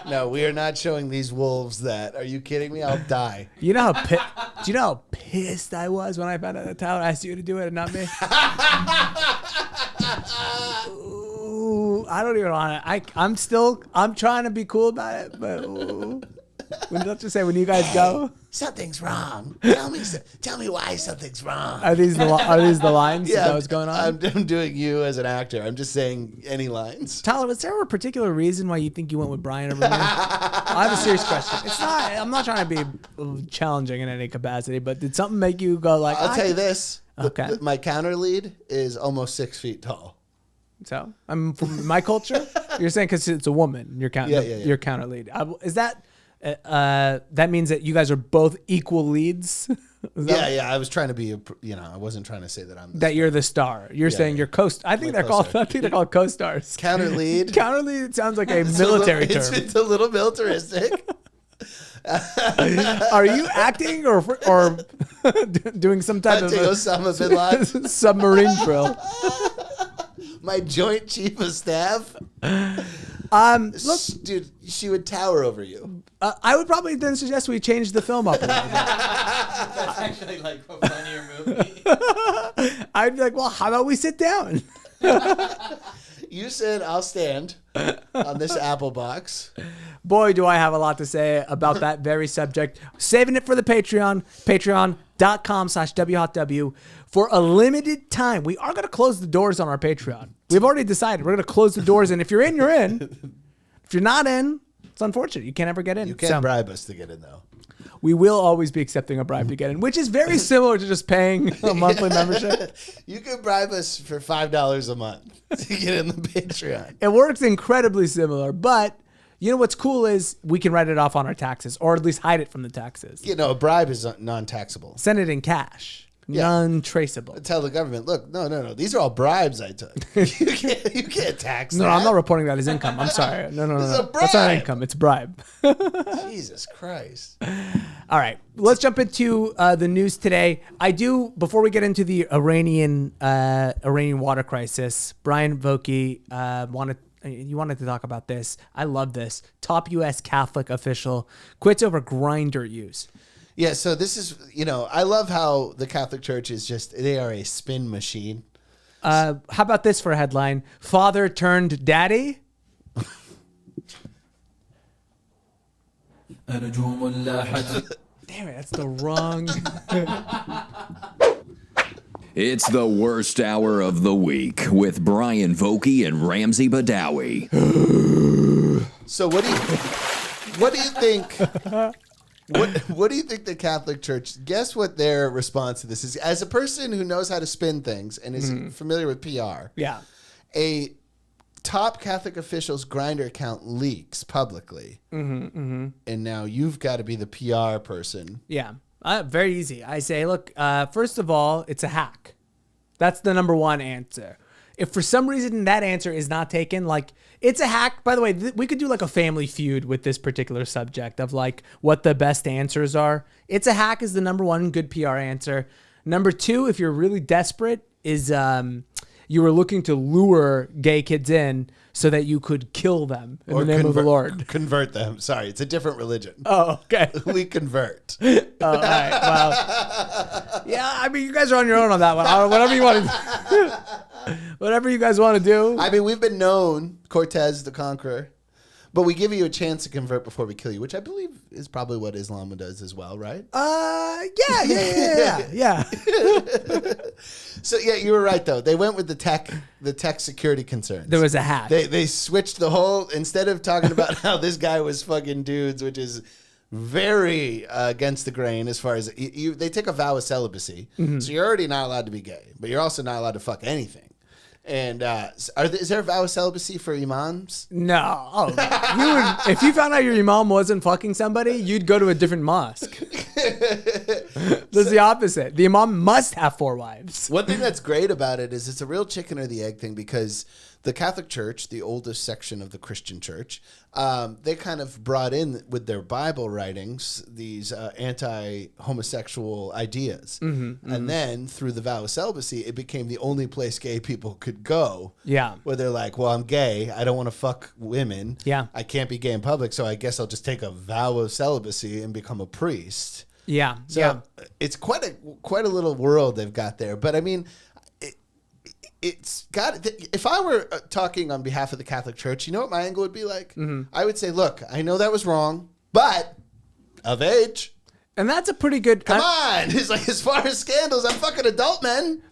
Speaker 1: No, we are not showing these wolves that. Are you kidding me? I'll die.
Speaker 2: Do you know how pissed I was when I found out that Tyler asked you to do it and not me? Ooh, I don't even want to. I'm trying to be cool about it, but let's just say when you guys go,
Speaker 1: something's wrong. Tell me why something's wrong.
Speaker 2: Are these the lines?
Speaker 1: Yeah,
Speaker 2: that was going on?
Speaker 1: I'm doing you as an actor. I'm just saying any lines.
Speaker 2: Tyler, was there a particular reason why you think you went with Bryan over me? I have a serious question. It's not. I'm not trying to be challenging in any capacity, but did something make you go like?
Speaker 1: I'll tell you this.
Speaker 2: Okay.
Speaker 1: My counter lead is almost 6 feet tall.
Speaker 2: So I'm from my culture. You're saying because it's a woman. Your your counter lead. Is that? That means that you guys are both equal leads.
Speaker 1: Yeah. I was trying to be I wasn't trying to say that I'm
Speaker 2: you're the star. You're saying you're I think they're called co-stars.
Speaker 1: Counter lead.
Speaker 2: Counter lead sounds like a military term.
Speaker 1: It's a little militaristic.
Speaker 2: Are you acting or doing some type
Speaker 1: Hunting
Speaker 2: of
Speaker 1: Osama bin Laden.
Speaker 2: submarine drill.
Speaker 1: My Joint Chief of Staff.
Speaker 2: Look,
Speaker 1: Dude, she would tower over you.
Speaker 2: I would probably then suggest we change the film up a little bit.
Speaker 7: That's actually like a funnier movie.
Speaker 2: I'd be like, well, how about we sit down?
Speaker 1: You said I'll stand on this apple box.
Speaker 2: Boy, do I have a lot to say about that very subject. Saving it for the Patreon, patreon.com/WHotW. For a limited time, we are going to close the doors on our Patreon. We've already decided we're going to close the doors, and if you're in, you're in. If you're not in, it's unfortunate. You can't ever get in.
Speaker 1: You can't bribe us to get in, though.
Speaker 2: We will always be accepting a bribe to get in, which is very similar to just paying a monthly membership.
Speaker 1: You can bribe us for $5 a month to get in the Patreon.
Speaker 2: It works incredibly similar, but you know what's cool is we can write it off on our taxes, or at least hide it from the taxes.
Speaker 1: You know, a bribe is non-taxable.
Speaker 2: Send it in cash.
Speaker 1: Yeah.
Speaker 2: Non-traceable.
Speaker 1: Tell the government, look, no. These are all bribes I took. You can't tax that.
Speaker 2: No, I'm not reporting that as income. I'm sorry. No.
Speaker 1: This is a
Speaker 2: That's not
Speaker 1: bribe.
Speaker 2: income. It's bribe.
Speaker 1: Jesus Christ.
Speaker 2: All right. Let's jump into the news today. Before we get into the Iranian water crisis, Bryan Vokey you wanted to talk about this. I love this. Top U.S. Catholic official quits over grinder use.
Speaker 1: Yeah, so this is, I love how the Catholic Church is they are a spin machine.
Speaker 2: How about this for a headline? Father turned daddy? Damn it, that's the wrong...
Speaker 3: It's the worst hour of the week with Bryan Vokey and Ramsey Badawi.
Speaker 1: So what do you think... What do you think the Catholic Church, guess what their response to this is? As a person who knows how to spin things and is familiar with PR,
Speaker 2: Yeah.
Speaker 1: a top Catholic official's Grindr account leaks publicly. And now you've got to be the PR person.
Speaker 2: Yeah. Very easy. I say, look, first of all, it's a hack. That's the number one answer. If for some reason that answer is not taken, like, it's a hack. By the way, we could do like a Family Feud with this particular subject of like what the best answers are. It's a hack is the number one good PR answer. Number two, if you're really desperate, is you were looking to lure gay kids in so that you could kill them in the name of the Lord.
Speaker 1: Convert them. Sorry, it's a different religion.
Speaker 2: Oh, okay.
Speaker 1: We convert.
Speaker 2: Oh, all right. Well, yeah, I mean, you guys are on your own on that one. Whatever you want to whatever you guys want to do.
Speaker 1: I mean, we've been known, Cortez the Conqueror, but we give you a chance to convert before we kill you, which I believe is probably what Islam does as well, right?
Speaker 2: Yeah.
Speaker 1: So yeah, you were right though. They went with the tech security concerns.
Speaker 2: There was a hack.
Speaker 1: They switched the whole, instead of talking about how this guy was fucking dudes, which is very against the grain as far as they take a vow of celibacy. So you're already not allowed to be gay, but you're also not allowed to fuck anything. And is there a vow of celibacy for imams?
Speaker 2: No. Oh, if you found out your imam wasn't fucking somebody, you'd go to a different mosque. That's the opposite. The imam must have 4 wives.
Speaker 1: One thing that's great about it is it's a real chicken or the egg thing, because the Catholic Church, the oldest section of the Christian church, they kind of brought in with their Bible writings these anti-homosexual ideas. And then through the vow of celibacy, it became the only place gay people could go.
Speaker 2: Yeah.
Speaker 1: Where they're like, well, I'm gay. I don't want to fuck women.
Speaker 2: Yeah.
Speaker 1: I can't be gay in public, so I guess I'll just take a vow of celibacy and become a priest.
Speaker 2: Yeah.
Speaker 1: So it's quite a little world they've got there. But I mean, it's got. If I were talking on behalf of the Catholic Church, you know what my angle would be like? I would say, look, I know that was wrong, but of age.
Speaker 2: And that's a pretty good.
Speaker 1: Come on, it's like, as far as scandals, I'm fucking adult men.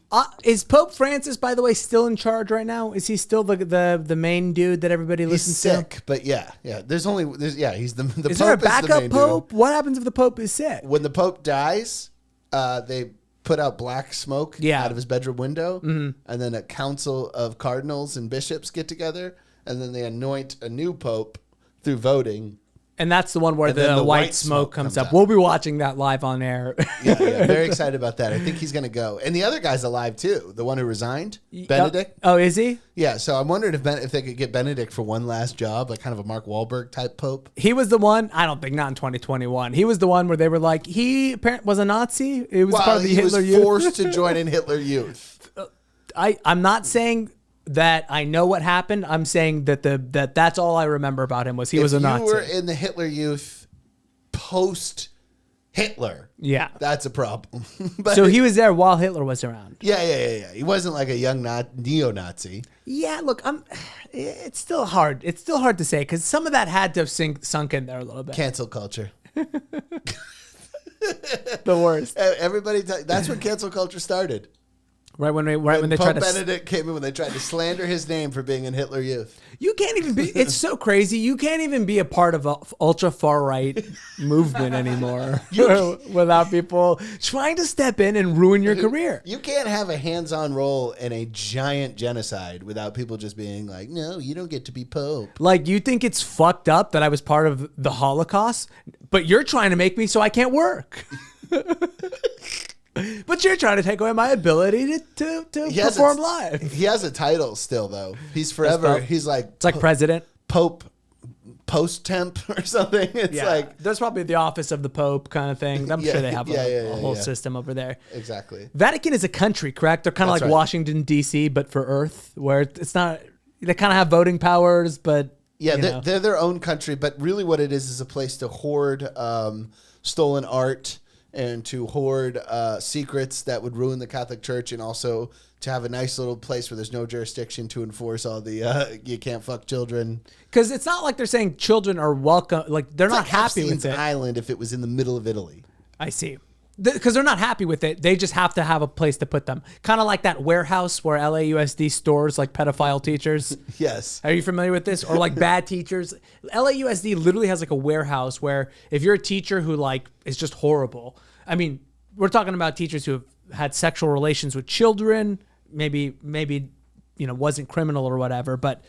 Speaker 2: Is Pope Francis, by the way, still in charge right now? Is he still the main dude that everybody listens to?
Speaker 1: He's sick, but yeah. He's the Pope.
Speaker 2: Is there a
Speaker 1: is the
Speaker 2: backup
Speaker 1: main
Speaker 2: Pope?
Speaker 1: dude.
Speaker 2: What happens if the Pope is sick?
Speaker 1: When the Pope dies, they put out black smoke out of his bedroom window, and then a council of cardinals and bishops get together, and then they anoint a new Pope through voting,
Speaker 2: And that's the one where
Speaker 1: And then
Speaker 2: the
Speaker 1: the
Speaker 2: white
Speaker 1: white
Speaker 2: smoke
Speaker 1: smoke
Speaker 2: comes
Speaker 1: comes
Speaker 2: up.
Speaker 1: out.
Speaker 2: We'll be watching that live on air.
Speaker 1: Yeah, very excited about that. I think he's going to go. And the other guy's alive too. The one who resigned, Benedict.
Speaker 2: Oh, is he?
Speaker 1: Yeah, so I'm wondering if they could get Benedict for one last job, like kind of a Mark Wahlberg type pope.
Speaker 2: He was the one. I don't think not in 2021. He was the one where they were like he apparently was a Nazi. It was part of the
Speaker 1: he
Speaker 2: Hitler
Speaker 1: was
Speaker 2: Youth.
Speaker 1: forced to join in Hitler Youth.
Speaker 2: I'm not saying that I know what happened. I'm saying that that's all I remember about him was he was a Nazi.
Speaker 1: If you were in the Hitler Youth post Hitler,
Speaker 2: Yeah.
Speaker 1: that's a problem. But
Speaker 2: So he was there while Hitler was around.
Speaker 1: yeah. He wasn't like a young neo-Nazi.
Speaker 2: Yeah, look, it's still hard. It's still hard to say because some of that had to have sunk in there a little bit.
Speaker 1: Cancel culture.
Speaker 2: The worst.
Speaker 1: Everybody, that's when cancel culture started.
Speaker 2: Right when they
Speaker 1: Pope
Speaker 2: tried to.
Speaker 1: Benedict came in, when they tried to slander his name for being in Hitler Youth.
Speaker 2: You can't even be. It's so crazy. You can't even be a part of a ultra far right movement anymore without people trying to step in and ruin your career.
Speaker 1: You can't have a hands-on role in a giant genocide without people just being like, no, you don't get to be Pope.
Speaker 2: Like, you think it's fucked up that I was part of the Holocaust, but you're trying to make me so I can't work. But you're trying to take away my ability to perform live.
Speaker 1: He has a title still, though. He's forever. He's like
Speaker 2: It's like president.
Speaker 1: Pope post-temp or something. It's like
Speaker 2: there's probably the office of the Pope kind of thing. I'm sure they have a whole system over there.
Speaker 1: Exactly.
Speaker 2: Vatican is a country, correct? They're kind of
Speaker 1: That's
Speaker 2: like
Speaker 1: right.
Speaker 2: Washington, D.C., but for Earth, where it's not, they kind of have voting powers, but
Speaker 1: Yeah,
Speaker 2: you know.
Speaker 1: they're their own country, but really what it is a place to hoard stolen art and to hoard secrets that would ruin the Catholic Church, and also to have a nice little place where there's no jurisdiction to enforce all the you can't fuck children.
Speaker 2: Because it's not like they're saying children are welcome. Like, they're not
Speaker 1: It's like
Speaker 2: happy with
Speaker 1: Epstein's
Speaker 2: it.
Speaker 1: Island if it was in the middle of Italy.
Speaker 2: I see. Because they're not happy with it. They just have to have a place to put them. Kind of like that warehouse where LAUSD stores like pedophile teachers.
Speaker 1: Yes.
Speaker 2: Are you familiar with this? Or like bad teachers. LAUSD literally has like a warehouse where if you're a teacher who like is just horrible. I mean, we're talking about teachers who have had sexual relations with children, maybe, you know, wasn't criminal or whatever, but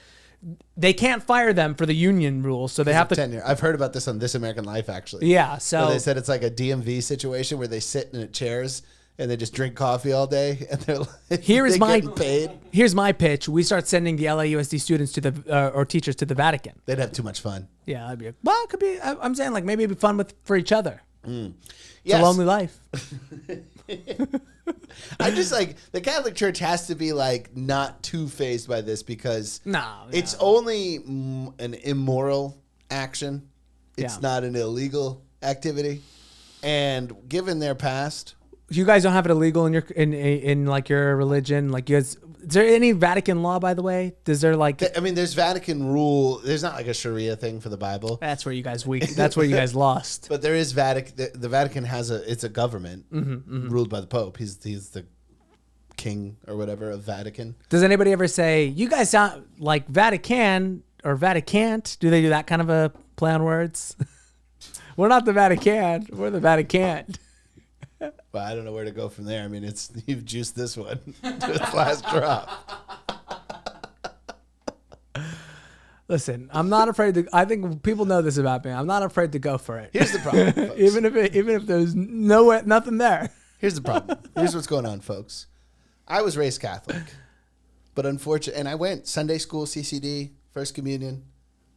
Speaker 2: they can't fire them for the union rules. So they have to
Speaker 1: tenure. I've heard about this on This American Life, actually.
Speaker 2: Yeah. So
Speaker 1: Where they said it's like a DMV situation where they sit in chairs and they just drink coffee all day, and they're like, getting paid.
Speaker 2: Here's my pitch. We start sending the LAUSD students to the or teachers to the Vatican.
Speaker 1: They'd have too much fun.
Speaker 2: Yeah, that'd be well. It could be. I'm saying like maybe it'd be fun for each other. It's
Speaker 1: Yes.
Speaker 2: a lonely life.
Speaker 1: I just like the Catholic Church has to be like not too fazed by this because it's only an immoral action. It's
Speaker 2: Yeah.
Speaker 1: not an illegal activity, and given their past,
Speaker 2: You guys don't have it illegal in your in like your religion. Like, you guys, is there any Vatican law, by the way? Does there like?
Speaker 1: I mean, there's Vatican rule. There's not like a Sharia thing for the Bible.
Speaker 2: That's where you guys weak. That's where you guys lost.
Speaker 1: But there is Vatican. The Vatican has it's a government ruled by the Pope. He's the king or whatever of Vatican.
Speaker 2: Does anybody ever say you guys sound like Vatican or Vaticant? Do they do that kind of a play on words? We're not the Vatican. We're the Vatican.
Speaker 1: Well, I don't know where to go from there. I mean, you've juiced this one to its last drop.
Speaker 2: Listen, I'm not afraid to. I think people know this about me. I'm not afraid to go for it.
Speaker 1: Here's the problem, folks.
Speaker 2: even if there's nothing there.
Speaker 1: Here's the problem. Here's what's going on, folks. I was raised Catholic, but unfortunately, and I went Sunday school, CCD, First Communion,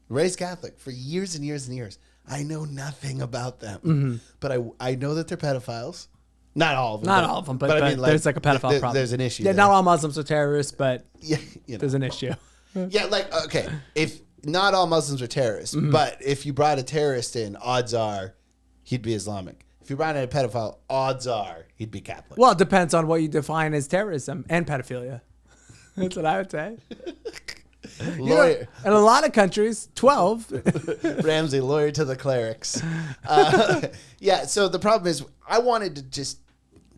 Speaker 1: raised Catholic for years and years and years. I know nothing about them, but I know that they're pedophiles. Not all of them.
Speaker 2: Not all of them, but
Speaker 1: I mean,
Speaker 2: there's like a pedophile problem.
Speaker 1: There's an issue.
Speaker 2: Yeah,
Speaker 1: there.
Speaker 2: not all Muslims are terrorists, but
Speaker 1: Yeah, you know.
Speaker 2: there's an issue.
Speaker 1: Yeah, like, okay, if not all Muslims are terrorists, but if you brought a terrorist in, odds are he'd be Islamic. If you brought in a pedophile, odds are he'd be Catholic.
Speaker 2: Well, it depends on what you define as terrorism and pedophilia. That's what I would say. You know,
Speaker 1: Lawyer,
Speaker 2: in a lot of countries, 12.
Speaker 1: Ramsey, lawyer to the clerics. Yeah, so the problem is I wanted to just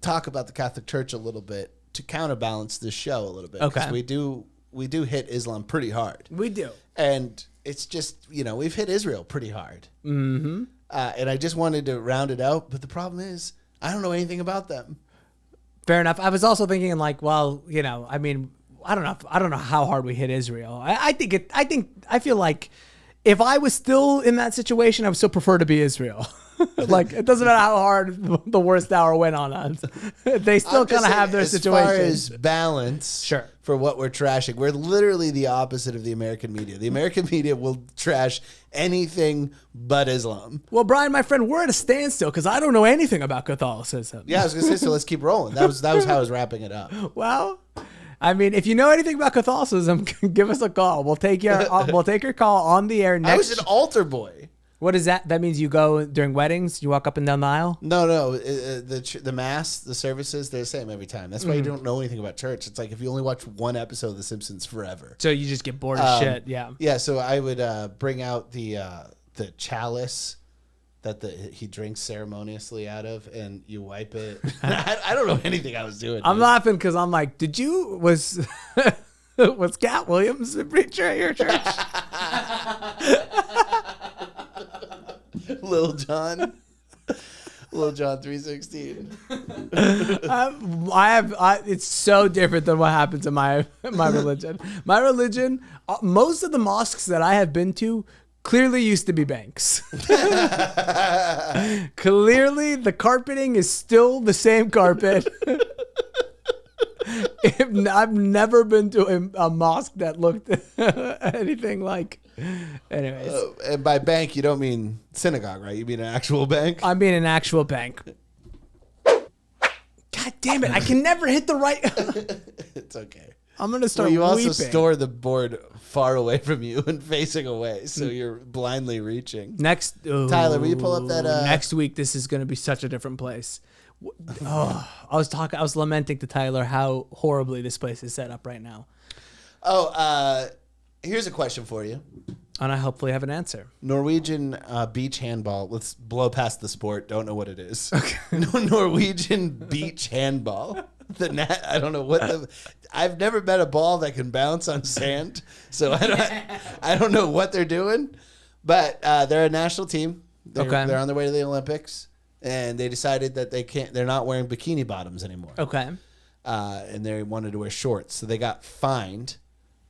Speaker 1: talk about the Catholic Church a little bit to counterbalance this show a little bit.
Speaker 2: Okay.
Speaker 1: Because we do hit Islam pretty hard.
Speaker 2: We do.
Speaker 1: And it's just, we've hit Israel pretty hard. Mm-hmm. And I just wanted to round it out. But the problem is I don't know anything about them.
Speaker 2: Fair enough. I was also thinking like, well, I mean, I don't know how hard we hit Israel. I feel like if I was still in that situation, I would still prefer to be Israel. Like, it doesn't matter how hard the worst hour went on us. They still kind of have their situation.
Speaker 1: As far as balance
Speaker 2: Sure.
Speaker 1: for what we're trashing, we're literally the opposite of the American media. The American media will trash anything but Islam.
Speaker 2: Well, Brian, my friend, we're at a standstill because I don't know anything about Catholicism.
Speaker 1: Yeah, I was going to say, so let's keep rolling. That was how I was wrapping it up.
Speaker 2: Well, I mean, if you know anything about Catholicism, give us a call. We'll take your call on the air next.
Speaker 1: I was an altar boy.
Speaker 2: What is that? That means you go during weddings, you walk up and down the aisle?
Speaker 1: No. The mass, the services, they're the same every time. That's why you don't know anything about church. It's like if you only watch one episode of The Simpsons forever.
Speaker 2: So you just get bored of shit. Yeah.
Speaker 1: Yeah, so I would bring out the chalice that he drinks ceremoniously out of, and you wipe it. I don't know anything I was doing.
Speaker 2: I'm
Speaker 1: dude.
Speaker 2: laughing because I'm like, was Cat Williams the preacher at your church?
Speaker 1: Little John 3:16.
Speaker 2: It's so different than what happens in my religion. My religion, most of the mosques that I have been to clearly used to be banks. Clearly, the carpeting is still the same carpet. I've never been to a mosque that looked anything like. Anyways,
Speaker 1: And by bank, you don't mean synagogue, right? You mean an actual bank?
Speaker 2: I mean an actual bank. God damn it! I can never hit the right.
Speaker 1: It's okay.
Speaker 2: I'm gonna start.
Speaker 1: Well, you also
Speaker 2: weeping.
Speaker 1: store the board far away from you and facing away, so you're blindly reaching.
Speaker 2: Next,
Speaker 1: Tyler, will you pull up that?
Speaker 2: Next week, this is gonna be such a different place. Oh, I was lamenting to Tyler how horribly this place is set up right now,
Speaker 1: Here's a question for you.
Speaker 2: and I hopefully have an answer.
Speaker 1: Norwegian beach handball. Let's blow past the sport. Don't know what it is. Okay. Norwegian beach handball. The net. I don't know what the. I've never met a ball that can bounce on sand, so I don't know what they're doing. But they're a national team. They're on their way to the Olympics, and they decided that they're not wearing bikini bottoms anymore.
Speaker 2: Okay.
Speaker 1: And they wanted to wear shorts, so they got fined.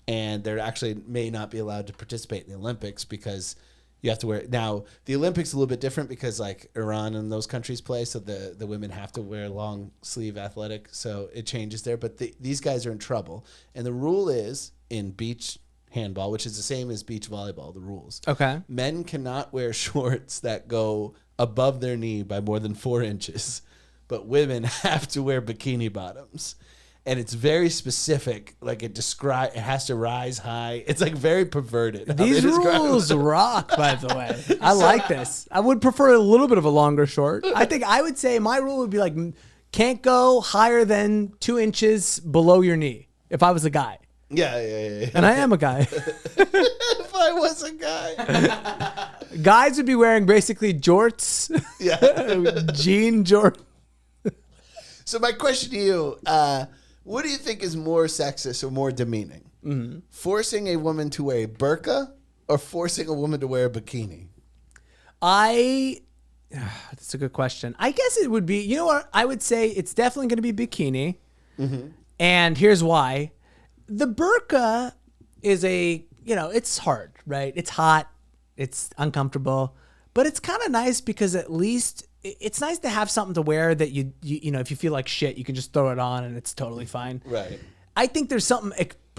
Speaker 1: And they're actually may not be allowed to participate in the Olympics because you have to wear. Now, the Olympics is a little bit different because like Iran and those countries play, so the women have to wear long sleeve athletic, so it changes there. But these guys are in trouble. And the rule is in beach handball, which is the same as beach volleyball, the rules.
Speaker 2: Okay.
Speaker 1: Men cannot wear shorts that go above their knee by more than 4 inches, but women have to wear bikini bottoms. And it's very specific. Like it has to rise high. It's like very perverted.
Speaker 2: These rules rock, by the way. I like this. I would prefer a little bit of a longer short. I would say my rule would be like, can't go higher than 2 inches below your knee if I was a guy.
Speaker 1: Yeah.
Speaker 2: And I am a guy.
Speaker 1: If I was a guy.
Speaker 2: Guys would be wearing basically jorts.
Speaker 1: Yeah.
Speaker 2: Jean jorts.
Speaker 1: So my question to you, what do you think is more sexist or more demeaning? Mm-hmm. Forcing a woman to wear a burqa or forcing a woman to wear a bikini?
Speaker 2: That's a good question. I guess it would be, you know what? I would say it's definitely going to be bikini. Mm-hmm. And here's why. The burqa is it's hard, right? It's hot. It's uncomfortable. But it's kind of nice because at least it's nice to have something to wear that you if you feel like shit, you can just throw it on and it's totally fine.
Speaker 1: Right.
Speaker 2: I think there's something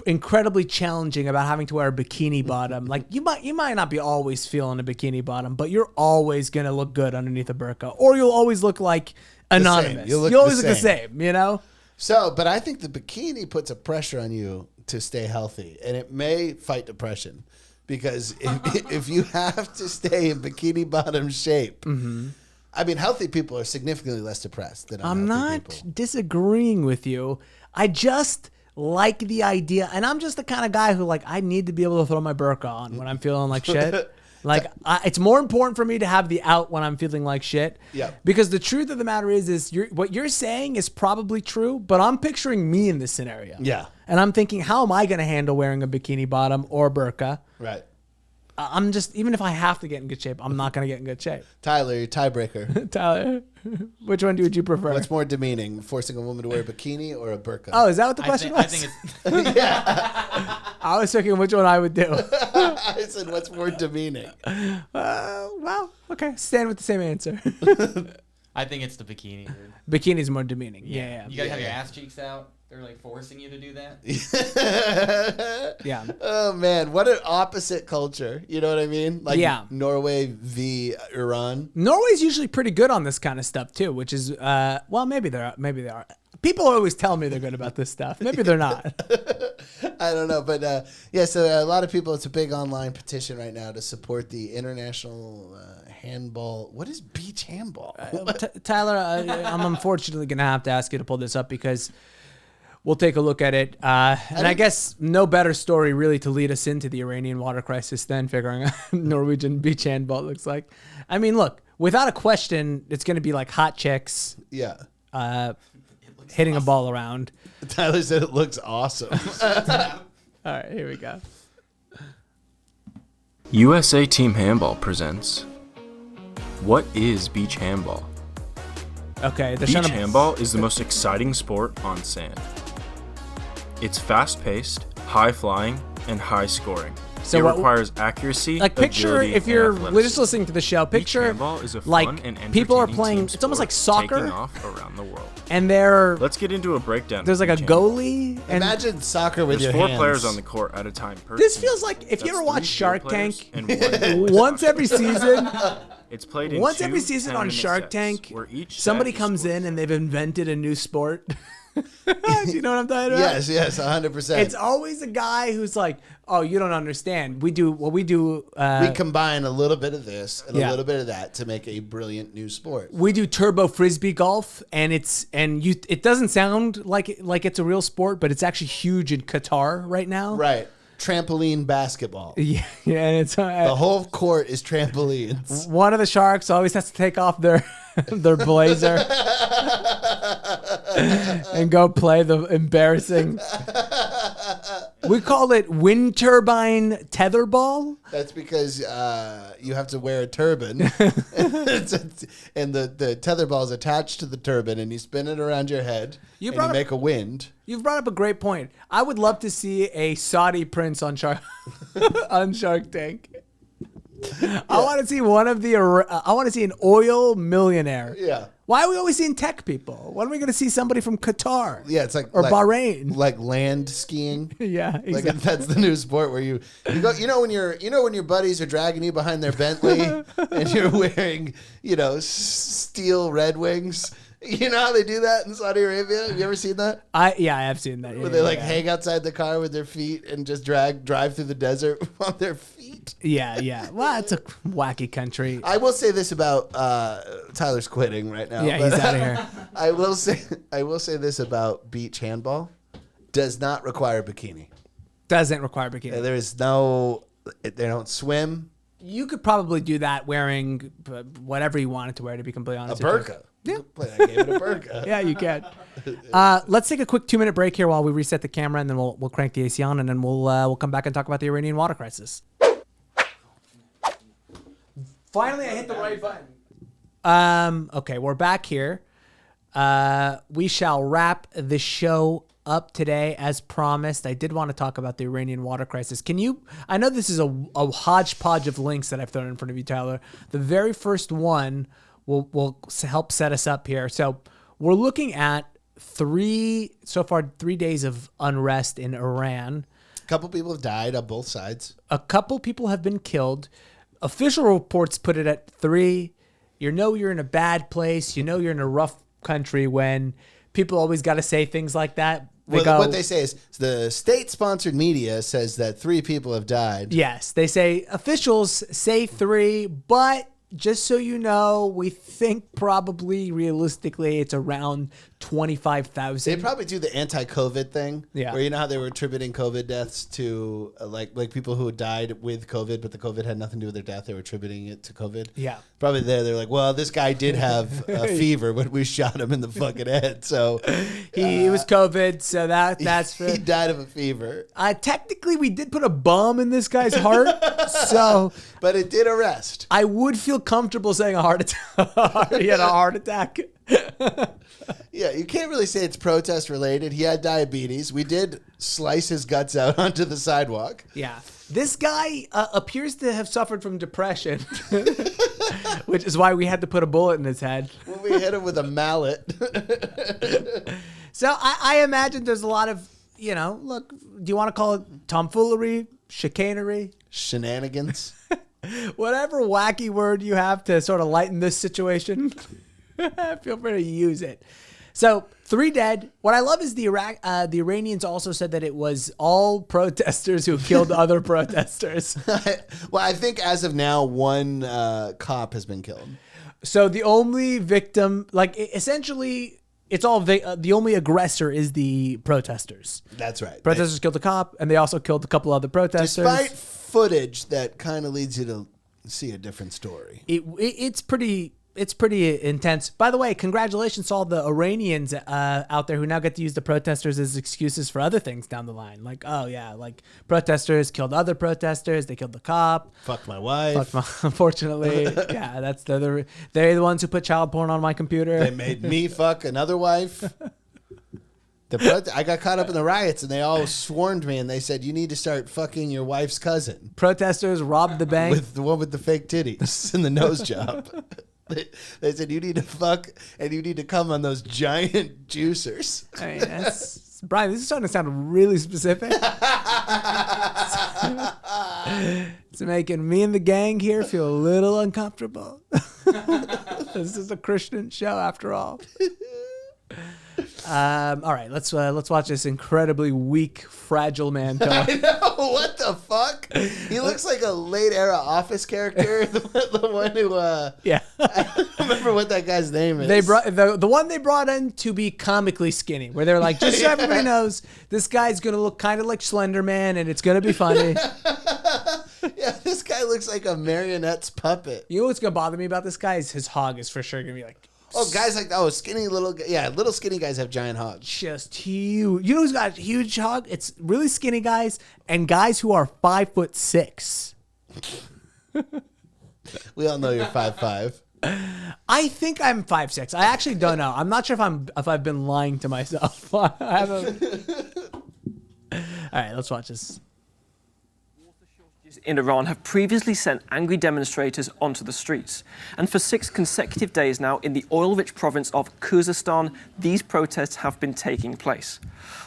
Speaker 2: incredibly challenging about having to wear a bikini bottom. Like you might not be always feeling a bikini bottom, but you're always gonna look good underneath a burqa, or you'll always look like anonymous. You'll always look the same, you know.
Speaker 1: So, but I think the bikini puts a pressure on you to stay healthy, and it may fight depression because if you have to stay in bikini bottom shape. Mm-hmm. I mean, healthy people are significantly less depressed than unhealthy people.
Speaker 2: I'm not disagreeing with you. I just like the idea, and I'm just the kind of guy who I need to be able to throw my burqa on when I'm feeling like shit. It's more important for me to have the out when I'm feeling like shit.
Speaker 1: Yeah.
Speaker 2: Because the truth of the matter is what you're saying is probably true, but I'm picturing me in this scenario.
Speaker 1: Yeah.
Speaker 2: And I'm thinking, how am I going to handle wearing a bikini bottom or burqa?
Speaker 1: Right.
Speaker 2: I'm just, even if I have to get in good shape, I'm not going to get in good shape.
Speaker 1: Tyler, your tiebreaker.
Speaker 2: Tyler, which one would you prefer?
Speaker 1: What's more demeaning, forcing a woman to wear a bikini or a burqa?
Speaker 2: Oh, is that what the question was?
Speaker 7: I think it's.
Speaker 2: I was thinking which one I would do.
Speaker 1: I said, what's more demeaning?
Speaker 2: Well, okay. Stand with the same answer.
Speaker 7: I think it's the bikini. Dude.
Speaker 2: Bikini's more demeaning. Yeah.
Speaker 7: You gotta have your ass cheeks out. They're like forcing you to do that.
Speaker 2: Yeah.
Speaker 1: Oh man, what an opposite culture. You know what I mean? Like Norway v Iran.
Speaker 2: Norway's usually pretty good on this kind of stuff too, which is well, maybe they are. People always tell me they're good about this stuff. Maybe they're not.
Speaker 1: I don't know, but yeah. So a lot of people. It's a big online petition right now to support the international handball. What is beach handball?
Speaker 2: Tyler, I'm unfortunately going to have to ask you to pull this up because we'll take a look at it. And I guess no better story really to lead us into the Iranian water crisis than figuring out Norwegian beach handball looks like. I mean, look, without a question, it's going to be like hot chicks.
Speaker 1: Yeah.
Speaker 2: Hitting a ball around.
Speaker 1: Tyler said it looks awesome.
Speaker 2: All right, here we go.
Speaker 5: USA Team Handball presents What is Beach Handball?
Speaker 2: Okay,
Speaker 5: Beach handball is the most exciting sport on sand. It's fast-paced, high-flying, and high-scoring.
Speaker 2: So
Speaker 5: it
Speaker 2: what,
Speaker 5: requires accuracy,
Speaker 2: like picture
Speaker 5: agility,
Speaker 2: if you're
Speaker 5: and athleticism.
Speaker 2: just listening to the show,
Speaker 5: Beach
Speaker 2: picture
Speaker 5: handball is a fun
Speaker 2: like
Speaker 5: and
Speaker 2: people are
Speaker 5: entertaining
Speaker 2: playing.
Speaker 5: team
Speaker 2: It's almost like
Speaker 5: sport
Speaker 2: soccer,
Speaker 5: taking off around the world.
Speaker 2: and they're
Speaker 5: Let's get into a breakdown.
Speaker 2: there's like a
Speaker 5: beach handball.
Speaker 2: goalie. And
Speaker 1: Imagine soccer with
Speaker 5: There's
Speaker 1: your
Speaker 5: four
Speaker 1: hands.
Speaker 5: players on the court at a time per
Speaker 2: this
Speaker 5: team.
Speaker 2: feels like if you
Speaker 5: That's
Speaker 2: ever watch
Speaker 5: 3
Speaker 2: Shark
Speaker 5: field players
Speaker 2: Tank
Speaker 5: and 1 goalie.
Speaker 2: once every season.
Speaker 5: It's played in
Speaker 2: Once
Speaker 5: 2
Speaker 2: every season on
Speaker 5: 10-minute
Speaker 2: Shark
Speaker 5: sets,
Speaker 2: Tank,
Speaker 5: where each
Speaker 2: somebody
Speaker 5: set is
Speaker 2: comes
Speaker 5: scored
Speaker 2: in
Speaker 5: for
Speaker 2: and they've invented a new sport. Do you know what I'm talking about?
Speaker 1: Yes, 100%.
Speaker 2: It's always a guy who's like, "Oh, you don't understand. We do what we do.
Speaker 1: We combine a little bit of this and
Speaker 2: Yeah.
Speaker 1: a little bit of that to make a brilliant new sport.
Speaker 2: We do turbo frisbee golf, and it doesn't sound like it's a real sport, but it's actually huge in Qatar right now.
Speaker 1: Right. Trampoline basketball.
Speaker 2: Yeah, and it's
Speaker 1: The whole court is trampolines.
Speaker 2: one of the sharks always has to take off their their blazer and go play the embarrassing. We call it wind turbine tetherball.
Speaker 1: That's because you have to wear a turban. And the tether ball is attached to the turban, and you spin it around your head, and you make a wind.
Speaker 2: You've brought up a great point. I would love to see a Saudi prince on Shark Tank. Yeah. I want to see I want to see an oil millionaire.
Speaker 1: Yeah.
Speaker 2: Why are we always seeing tech people? When are we going to see somebody from Qatar?
Speaker 1: Yeah, it's like
Speaker 2: Bahrain.
Speaker 1: like land skiing.
Speaker 2: Yeah, exactly.
Speaker 1: Like that's the new sport where you go. You know when your buddies are dragging you behind their Bentley and you're wearing steel Red Wings. You know how they do that in Saudi Arabia? Have you ever seen that?
Speaker 2: I have seen that.
Speaker 1: Where they hang outside the car with their feet and just drive through the desert on their feet.
Speaker 2: Yeah. Well, it's a wacky country.
Speaker 1: I will say this about Tyler's quitting right now.
Speaker 2: Yeah, he's out of here.
Speaker 1: I will say this about beach handball: does not require bikini.
Speaker 2: Doesn't require bikini.
Speaker 1: There is they don't swim.
Speaker 2: You could probably do that wearing whatever you wanted to wear. To be completely honest,
Speaker 1: A
Speaker 2: with you.
Speaker 1: burqa. Yeah, play that game in a burqa.
Speaker 2: Yeah, you can. Let's take a quick 2-minute break here while we reset the camera, and then we'll crank the AC on, and then we'll come back and talk about the Iranian water crisis. Finally, I hit the right button. Okay, we're back here. We shall wrap the show up today as promised. I did want to talk about the Iranian water crisis. I know this is a hodgepodge of links that I've thrown in front of you, Tyler. The very first one will help set us up here. So we're looking at 3 days of unrest in Iran.
Speaker 1: A couple people have died on both sides.
Speaker 2: A couple people have been killed. Official reports put it at 3. You're in a bad place. You're in a rough country when people always got to say things like that.
Speaker 1: What they say is the state-sponsored media says that 3 people have died.
Speaker 2: Yes, they say officials say 3, but just so you know, we think probably realistically it's around 25,000.
Speaker 1: They probably do the anti-COVID thing.
Speaker 2: Yeah.
Speaker 1: Where you know how they were attributing COVID deaths to like people who died with COVID, but the COVID had nothing to do with their death. They were attributing it to COVID.
Speaker 2: Yeah.
Speaker 1: probably there. They're like, well, this guy did have a fever when we shot him in the fucking head. So
Speaker 2: he was COVID. So that's for,
Speaker 1: he died of a fever.
Speaker 2: Technically, we did put a bomb in this guy's heart. So,
Speaker 1: but it did arrest.
Speaker 2: I would feel comfortable saying a heart attack. He had a heart attack.
Speaker 1: Yeah, you can't really say it's protest related. He had diabetes. We did slice his guts out onto the sidewalk.
Speaker 2: Yeah. This guy appears to have suffered from depression, which is why we had to put a bullet in his head.
Speaker 1: When we hit him with a mallet.
Speaker 2: So I imagine there's a lot of, look, do you want to call it tomfoolery, chicanery?
Speaker 1: Shenanigans.
Speaker 2: Whatever wacky word you have to sort of lighten this situation, feel free to use it. So 3 dead. What I love is the Iranians also said that it was all protesters who killed other protesters.
Speaker 1: Well, I think as of now, 1 cop has been killed.
Speaker 2: So the only victim, essentially, it's all the only aggressor is the protesters.
Speaker 1: That's right.
Speaker 2: Protesters killed a cop, and they also killed a couple other protesters.
Speaker 1: Despite footage that kind of leads you to see a different story.
Speaker 2: It's pretty intense. By the way, congratulations to all the Iranians out there who now get to use the protesters as excuses for other things down the line. Like, oh yeah, like protesters killed other protesters. They killed the cop.
Speaker 1: Fucked my wife.
Speaker 2: Unfortunately, yeah, they're the ones who put child porn on my computer.
Speaker 1: They made me fuck another wife. I got caught up in the riots, and they all swarmed me, and they said, you need to start fucking your wife's cousin.
Speaker 2: Protesters robbed the bank.
Speaker 1: With the one with the fake titties and the nose job. They said, you need to fuck, and you need to come on those giant juicers.
Speaker 2: I mean, Brian, this is starting to sound really specific. It's making me and the gang here feel a little uncomfortable. This is a Christian show, after all. All right, let's watch this incredibly weak, fragile man talk.
Speaker 1: I know, what the fuck? He looks like a late era Office character. the one who,
Speaker 2: yeah,
Speaker 1: I don't remember what that guy's name is.
Speaker 2: They brought the one they brought in to be comically skinny, where they're like, just so everybody knows, this guy's gonna look kind of like Slender Man, and it's gonna be funny.
Speaker 1: Yeah, this guy looks like a marionette's puppet.
Speaker 2: You know what's gonna bother me about this guy is his hog is for sure gonna be like.
Speaker 1: Oh, guys like skinny little skinny guys have giant hogs.
Speaker 2: Just huge. You know who's got a huge hog? It's really skinny guys and guys who are 5'6".
Speaker 1: We all know you're 5'5".
Speaker 2: I think I'm 5'6". I actually don't know. I'm not sure if I've been lying to myself. I haven't. All right, let's watch this.
Speaker 8: In Iran have previously sent angry demonstrators onto the streets. And for 6 consecutive days now, in the oil-rich province of Khuzestan, these protests have been taking place.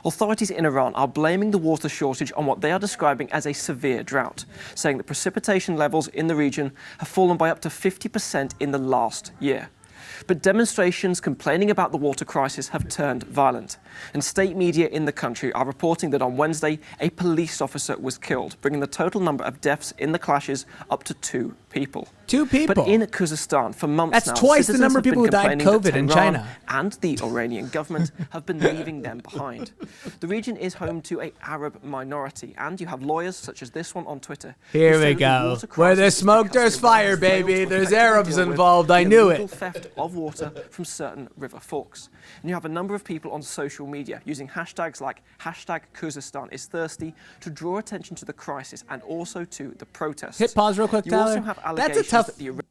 Speaker 8: Authorities in Iran are blaming the water shortage on what they are describing as a severe drought, saying that precipitation levels in the region have fallen by up to 50% in the last year. But demonstrations complaining about the water crisis have turned violent. And state media in the country are reporting that on Wednesday, a police officer was killed, bringing the total number of deaths in the clashes up to 2 people.
Speaker 2: 2 people?
Speaker 8: But in Khuzestan, for months now,
Speaker 2: that's twice the number of people who died
Speaker 8: complaining
Speaker 2: COVID
Speaker 8: that
Speaker 2: in
Speaker 8: Tehran
Speaker 2: China.
Speaker 8: and the Iranian government have been leaving them behind. The region is home to an Arab minority, and you have lawyers such as this one on Twitter.
Speaker 2: Here we go. Where there's smoke, there's fire, baby. There's Arabs involved. I knew it.
Speaker 8: Theft of water from certain river forks. And you have a number of people on social media using hashtags like #Khuzestan is thirsty to draw attention to the crisis and also to the protests.
Speaker 2: Hit pause real quick,
Speaker 8: You
Speaker 2: Tyler.
Speaker 8: also have allegations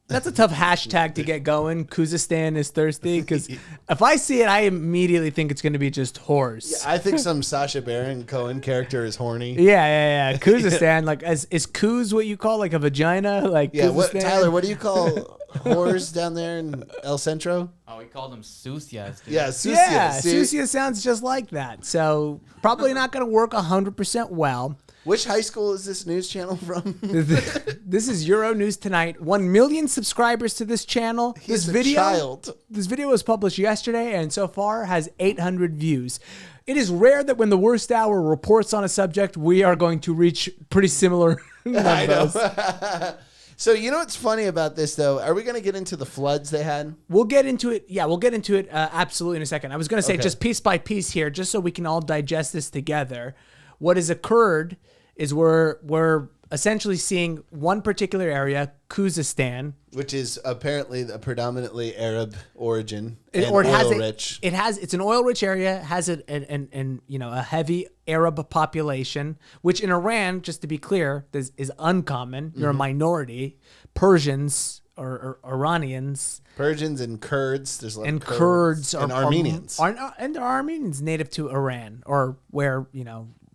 Speaker 2: That's a tough hashtag to get going. Khuzestan is thirsty, because if I see it, I immediately think it's going to be just whores.
Speaker 1: Yeah, I think some Sacha Baron Cohen character is horny.
Speaker 2: Yeah. Khuzestan, like, is Kuz what you call like a vagina? Like,
Speaker 1: yeah.
Speaker 2: Khuzestan?
Speaker 1: Tyler, what do you call whores down there in El Centro?
Speaker 7: Oh, we called them sucias, dude.
Speaker 1: Yeah, sucia.
Speaker 2: Yeah,
Speaker 1: See?
Speaker 2: sucia sounds just like that. So probably not going to work 100% well.
Speaker 1: Which high school is this news channel from?
Speaker 2: This is Euro News Tonight. 1 million subscribers to this channel.
Speaker 1: He's a child.
Speaker 2: This video was published yesterday and so far has 800 views. It is rare that when the worst hour reports on a subject, we are going to reach pretty similar numbers.
Speaker 1: I know. So you know what's funny about this, though? Are we going to get into the floods they had?
Speaker 2: We'll get into it. Yeah, we'll get into it absolutely in a second. I was going to say just piece by piece here, just so we can all digest this together. What has occurred is we're essentially seeing one particular area, Khuzestan,
Speaker 1: which is apparently a predominantly Arab origin
Speaker 2: or it has
Speaker 1: oil-rich.
Speaker 2: It's an oil-rich area, has a heavy Arab population, which in Iran, just to be clear, is uncommon. You're a minority. Persians or Iranians.
Speaker 1: Persians and Kurds. There's a lot
Speaker 2: and
Speaker 1: of
Speaker 2: Kurds
Speaker 1: and Armenians.
Speaker 2: And there are Armenians native to Iran, or where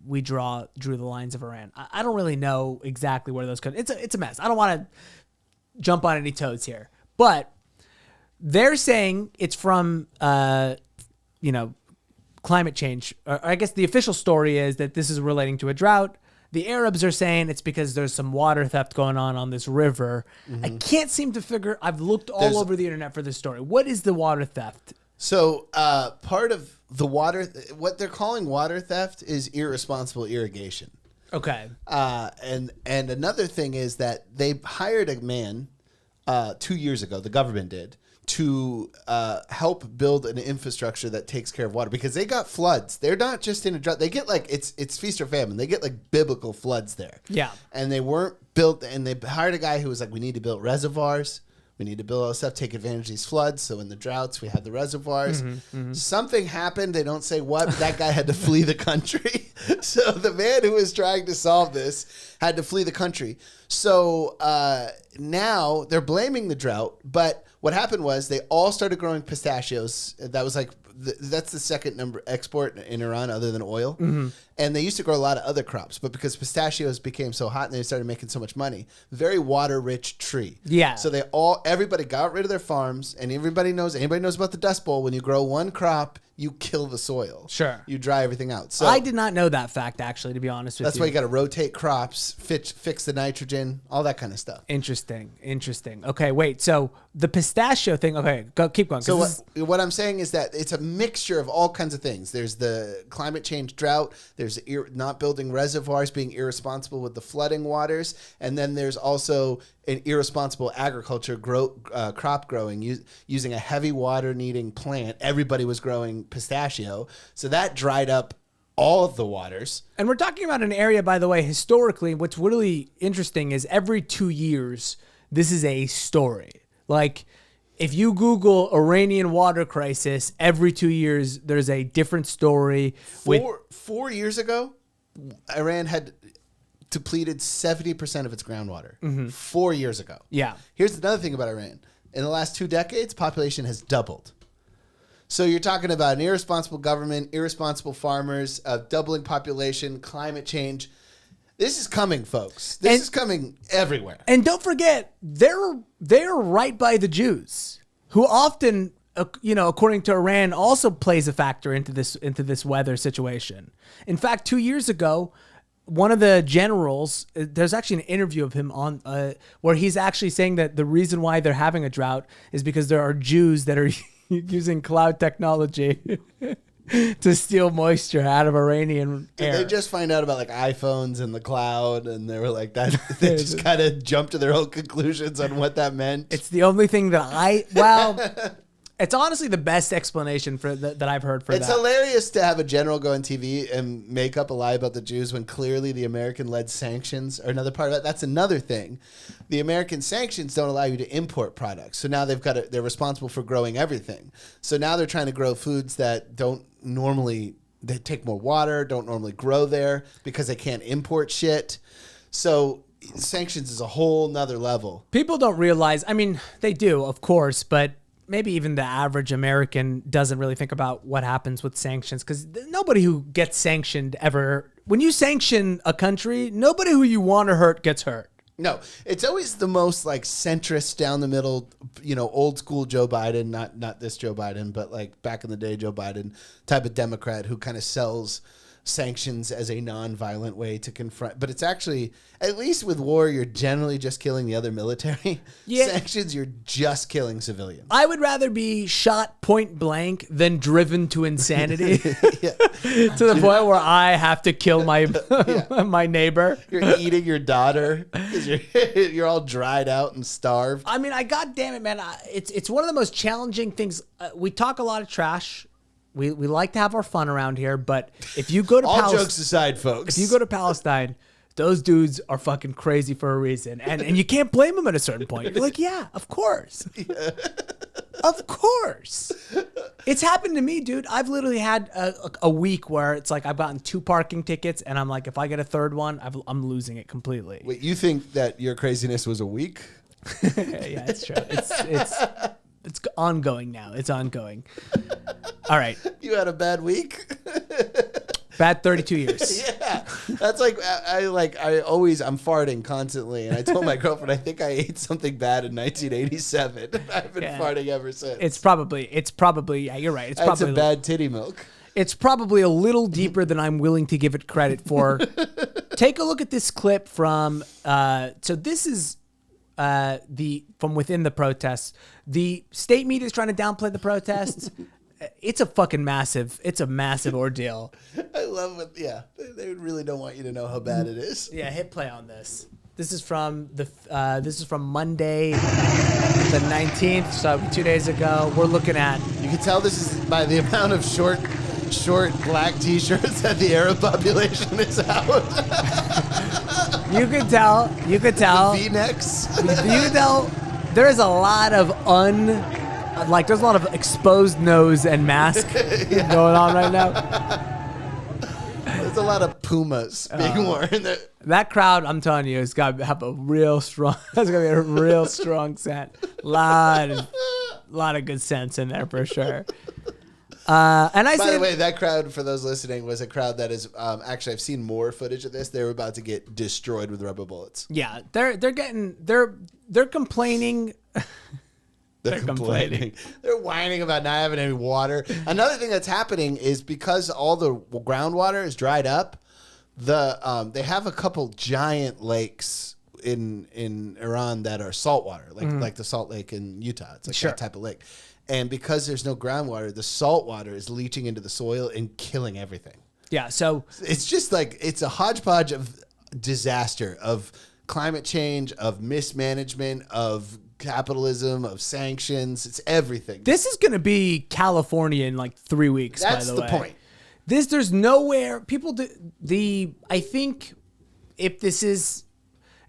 Speaker 2: we drew the lines of Iran. I don't really know exactly where those come. It's a mess. I don't want to jump on any toes here, but they're saying it's from climate change. Or I guess the official story is that this is relating to a drought. The Arabs are saying it's because there's some water theft going on this river. I can't seem to figure. I've looked all over the internet for this story. What is the water theft?
Speaker 1: So part of the water, what they're calling water theft, is irresponsible irrigation.
Speaker 2: Okay.
Speaker 1: And another thing is that they hired a man 2 years ago. The government did, to help build an infrastructure that takes care of water, because they got floods. They're not just in a drought. They get it's feast or famine. They get biblical floods there.
Speaker 2: Yeah.
Speaker 1: And they weren't built, and they hired a guy who was like, we need to build reservoirs. We need to build all this stuff, take advantage of these floods. So in the droughts, we have the reservoirs. Something happened. They don't say what, but that guy had to flee the country. So the man who was trying to solve this had to flee the country. So now they're blaming the drought. But what happened was they all started growing pistachios. That was that's the second number export in Iran other than oil. And they used to grow a lot of other crops, but because pistachios became so hot and they started making so much money, very water rich tree.
Speaker 2: Yeah.
Speaker 1: So everybody got rid of their farms, and anybody knows about the Dust Bowl. When you grow one crop, you kill the soil.
Speaker 2: Sure.
Speaker 1: You dry everything out. So
Speaker 2: I did not know that fact, actually, to be honest with you.
Speaker 1: that's why you got to rotate crops, fix the nitrogen, all that kind of stuff.
Speaker 2: Interesting. Okay, wait. So the pistachio thing. Okay, keep going.
Speaker 1: So what I'm saying is that it's a mixture of all kinds of things. There's the climate change drought. There's not building reservoirs, being irresponsible with the flooding waters, and then there's also an irresponsible agriculture, crop growing, using a heavy water needing plant. Everybody was growing pistachio, so that dried up all of the waters.
Speaker 2: And we're talking about an area, by the way, historically, what's really interesting is every 2 years, this is a story. Like, if you Google Iranian water crisis, every 2 years, there's a different story.
Speaker 1: 4 years ago, Iran had depleted 70% of its groundwater 4 years ago.
Speaker 2: Yeah.
Speaker 1: Here's another thing about Iran. In the last 2 decades, population has doubled. So you're talking about an irresponsible government, irresponsible farmers, doubling population, climate change. This is coming, folks. This is coming everywhere.
Speaker 2: And don't forget, they're right by the Jews, who often, according to Iran, also plays a factor into this weather situation. In fact, 2 years ago, one of the generals, there's actually an interview of him on where he's actually saying that the reason why they're having a drought is because there are Jews that are using cloud technology to steal moisture out of Iranian air.
Speaker 1: Did they just find out about iPhones and the cloud, and they were like that? They just kind of jumped to their own conclusions on what that meant.
Speaker 2: It's the only thing that it's honestly the best explanation for that I've heard for that.
Speaker 1: It's hilarious to have a general go on TV and make up a lie about the Jews when clearly the American-led sanctions are another part of it. That's another thing. The American sanctions don't allow you to import products. So now they're responsible for growing everything. So now they're trying to grow foods that they take more water, don't normally grow there because they can't import shit. So sanctions is a whole nother level.
Speaker 2: People don't realize, they do, of course, but maybe even the average American doesn't really think about what happens with sanctions, because nobody who gets sanctioned ever, when you sanction a country, nobody who you want to hurt gets hurt.
Speaker 1: No, it's always the most centrist, down the middle, old school Joe Biden, not this Joe Biden, but back in the day Joe Biden type of Democrat who kind of sells sanctions as a non-violent way to confront. But it's actually, at least with war, you're generally just killing the other military.
Speaker 2: Yeah.
Speaker 1: Sanctions, you're just killing civilians.
Speaker 2: I would rather be shot point blank than driven to insanity to the point where I have to kill my my neighbor.
Speaker 1: You're eating your daughter because you're all dried out and starved.
Speaker 2: God damn it, man. It's one of the most challenging things. We talk a lot of trash. We like to have our fun around here, but if you go to
Speaker 1: all jokes aside, folks,
Speaker 2: if you go to Palestine, those dudes are fucking crazy for a reason. And you can't blame them at a certain point. You're like, yeah, of course. Yeah. Of course. It's happened to me, dude. I've literally had a week where it's like I've gotten 2 parking tickets, and I'm like, if I get a third one, I'm losing it completely.
Speaker 1: Wait, you think that your craziness was a week?
Speaker 2: Yeah, it's true. It's ongoing now. It's ongoing. All right.
Speaker 1: You had a bad week?
Speaker 2: Bad 32 years.
Speaker 1: Yeah. That's like I'm farting constantly, and I told my girlfriend I think I ate something bad in 1987. I've been farting ever since.
Speaker 2: It's probably yeah, you're right. It's
Speaker 1: I had
Speaker 2: probably
Speaker 1: some bad titty milk.
Speaker 2: It's probably a little deeper than I'm willing to give it credit for. Take a look at this clip from so this is from within the protests. The state media is trying to downplay the protests. It's a massive ordeal.
Speaker 1: I love it. Yeah, they really don't want you to know how bad it is.
Speaker 2: Yeah, hit play on this. This is from Monday, the 19th, so 2 days ago. We're looking at.
Speaker 1: You can tell this is by the amount of short black T-shirts that the Arab population is out.
Speaker 2: You could tell.
Speaker 1: The V-necks.
Speaker 2: You can tell. There is a lot of there's a lot of exposed nose and mask going on right now.
Speaker 1: There's a lot of Pumas being worn.
Speaker 2: That crowd, I'm telling you, has got to have a real strong. That's gonna be a real strong set. Lot of good sense in there for sure. By
Speaker 1: the way, that crowd, for those listening, was a crowd that is actually I've seen more footage of this. They were about to get destroyed with rubber bullets.
Speaker 2: Yeah, they're complaining. They're complaining.
Speaker 1: They're whining about not having any water. Another thing that's happening is because all the groundwater is dried up, they have a couple giant lakes in Iran that are saltwater, like the Salt Lake in Utah. It's like that type of lake. And because there's no groundwater, the salt water is leaching into the soil and killing everything.
Speaker 2: Yeah, so
Speaker 1: it's just like it's a hodgepodge of disaster, of climate change, of mismanagement, of capitalism, of sanctions. It's everything.
Speaker 2: This is going to be California in like 3 weeks.
Speaker 1: That's
Speaker 2: by the way.
Speaker 1: Point.
Speaker 2: There's nowhere people do I think if this is,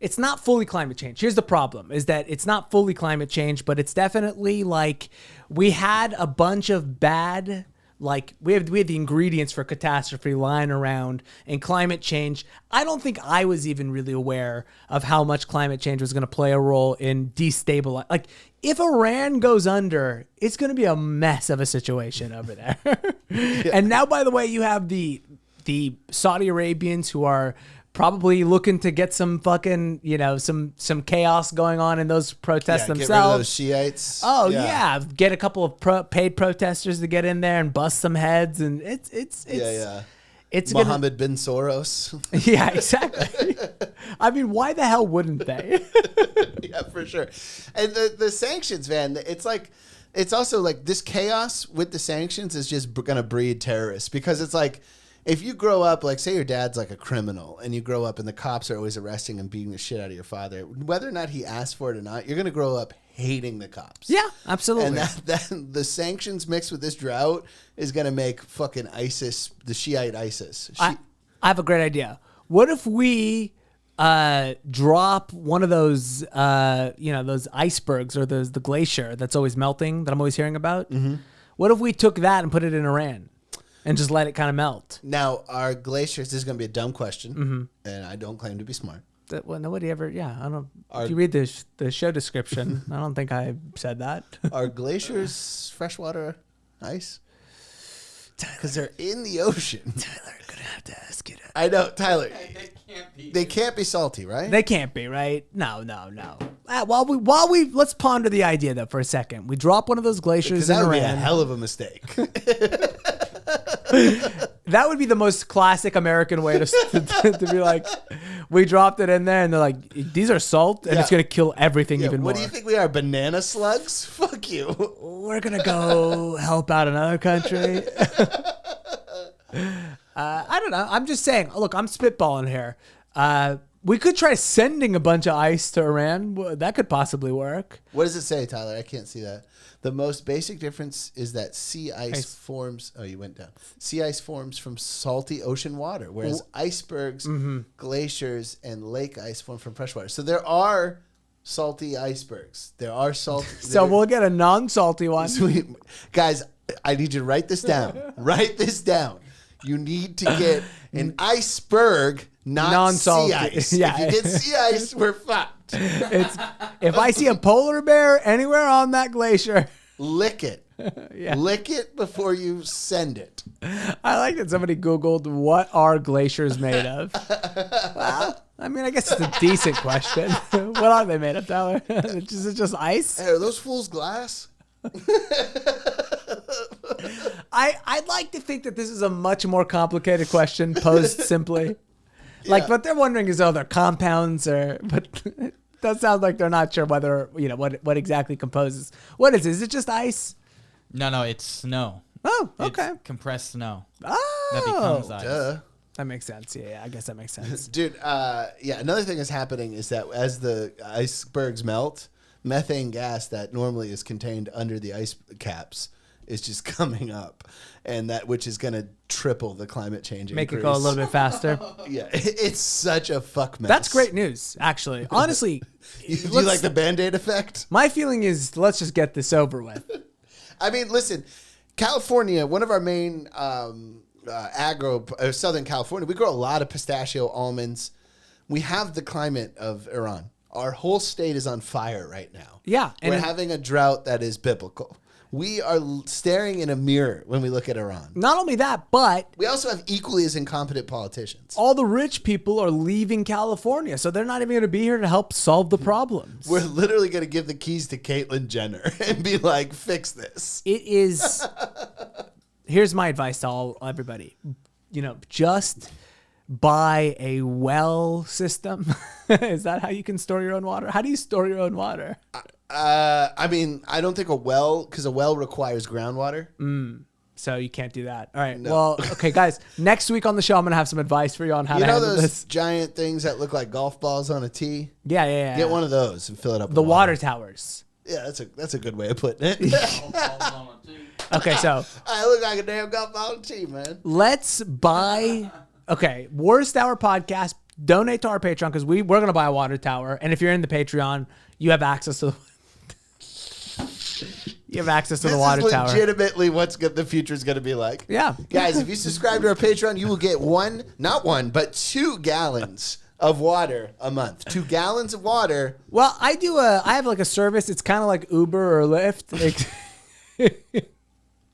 Speaker 2: it's not fully climate change. Here's the problem is that it's not fully climate change, but it's definitely like we had a bunch of bad, like we have the ingredients for catastrophe lying around, and climate change. I don't think I was even really aware of how much climate change was going to play a role in destabilize. Like if Iran goes under, it's going to be a mess of a situation over there. And now, by the way, you have the Saudi Arabians who are probably looking to get some fucking, some chaos going on in those protests themselves.
Speaker 1: Get rid of those Shiites.
Speaker 2: Oh yeah. Get a couple of paid protesters to get in there and bust some heads, and it's
Speaker 1: Mohammed bin Soros.
Speaker 2: Yeah, exactly. I mean, why the hell wouldn't they?
Speaker 1: Yeah, for sure. And the sanctions, man, it's also like this chaos with the sanctions is just going to breed terrorists, because it's like, if you grow up, like say your dad's like a criminal and you grow up and the cops are always arresting and beating the shit out of your father, whether or not he asked for it or not, you're going to grow up hating the cops.
Speaker 2: Yeah, absolutely.
Speaker 1: And the sanctions mixed with this drought is going to make fucking ISIS, the Shiite ISIS.
Speaker 2: I have a great idea. What if we drop one of those, those icebergs or the glacier that's always melting that I'm always hearing about? Mm-hmm. What if we took that and put it in Iran? And just let it kind of melt.
Speaker 1: Now, our glaciers, this is going to be a dumb question, and I don't claim to be smart.
Speaker 2: Well, nobody ever, I don't, if you read the show description, I don't think I said that.
Speaker 1: Are glaciers freshwater ice? Because they're in the ocean.
Speaker 2: Tyler, going to have to ask you that.
Speaker 1: I know, Tyler.
Speaker 7: They
Speaker 1: can't be salty, right?
Speaker 2: They can't be, right? No. While we let's ponder the idea though for a second. We drop one of those glaciers in
Speaker 1: Iran. That would be a hell of a mistake.
Speaker 2: That would be the most classic American way to be like, we dropped it in there and they're like, these are salt and it's going to kill everything even more.
Speaker 1: What do you think we are, banana slugs? Fuck you.
Speaker 2: We're going to go help out another country. I don't know. I'm just saying, look, I'm spitballing here. We could try sending a bunch of ice to Iran. That could possibly work.
Speaker 1: What does it say, Tyler? I can't see that. The most basic difference is that sea ice forms. Oh, you went down. Sea ice forms from salty ocean water, whereas icebergs, glaciers, and lake ice form from fresh water. So there are salty icebergs. There are salty.
Speaker 2: So we'll get a non-salty one.
Speaker 1: Sweet. Guys, I need you to write this down. Write this down. You need to get an iceberg, not
Speaker 2: Non-salty.
Speaker 1: sea ice.
Speaker 2: Yeah.
Speaker 1: If you get sea ice, we're fucked.
Speaker 2: If I see a polar bear anywhere on that glacier,
Speaker 1: Lick it.
Speaker 2: Yeah.
Speaker 1: Lick it before you send it.
Speaker 2: I like that somebody Googled what are glaciers made of. Well, I mean, I guess it's a decent question. What are they made of, Tyler? Is it just ice?
Speaker 1: Hey, are those fools glass?
Speaker 2: I'd like to think that this is a much more complicated question posed simply. Like, what they're wondering is, they're compounds but it does sound like they're not sure whether, what exactly composes. What is it? Is it just ice?
Speaker 7: No, it's snow.
Speaker 2: Oh, okay.
Speaker 7: It's compressed snow.
Speaker 2: Oh.
Speaker 7: That becomes ice.
Speaker 1: Duh.
Speaker 2: That makes sense. Yeah, I guess that makes sense.
Speaker 1: Dude, another thing that's happening is that as the icebergs melt, methane gas that normally is contained under the ice caps is just coming up, and which is going to triple the climate change
Speaker 2: Make
Speaker 1: increase.
Speaker 2: it go a little bit faster.
Speaker 1: Yeah, it's such a fuck mess.
Speaker 2: That's great news, actually. Honestly,
Speaker 1: Do you like the Band-Aid effect?
Speaker 2: my feeling is let's just get this over with.
Speaker 1: I mean, listen, California, one of our main Southern California, we grow a lot of pistachio, almonds. We have the climate of Iran. Our whole state is on fire right now.
Speaker 2: Yeah,
Speaker 1: We're
Speaker 2: and
Speaker 1: having a drought that is biblical. We are staring in a mirror when we look at Iran.
Speaker 2: not only that, but
Speaker 1: We also have equally as incompetent politicians.
Speaker 2: all the rich people are leaving California, so they're not even going to be here to help solve the problems.
Speaker 1: We're literally going to give the keys to Caitlyn Jenner and be like, fix this.
Speaker 2: It is. Here's my advice to everybody. Just buy a well system. Is that how you can store your own water? How do you store your own water?
Speaker 1: I mean, I don't think because a well requires groundwater.
Speaker 2: So you can't do that. All right. Well, okay, guys. Next week on the show, I'm gonna have some advice for you on how
Speaker 1: You
Speaker 2: to
Speaker 1: know
Speaker 2: handle
Speaker 1: those
Speaker 2: this.
Speaker 1: giant things that look like golf balls on a tee?
Speaker 2: Yeah.
Speaker 1: Get one of those and fill it up with
Speaker 2: The water towers.
Speaker 1: Yeah, that's a good way of putting it.
Speaker 2: Okay, so
Speaker 1: I look like a damn golf ball on a tee, man.
Speaker 2: let's buy. Okay, Worst Hour Podcast. Donate to our Patreon because we're gonna buy a water tower, and if you're in the Patreon, you have access to. You have access to the water
Speaker 1: This is
Speaker 2: tower.
Speaker 1: legitimately what the future is going to be like.
Speaker 2: Yeah.
Speaker 1: Guys, if you subscribe to our Patreon, you will get not one, but 2 gallons of water a month. 2 gallons of water.
Speaker 2: Well, I have like a service. It's kind of like Uber or Lyft.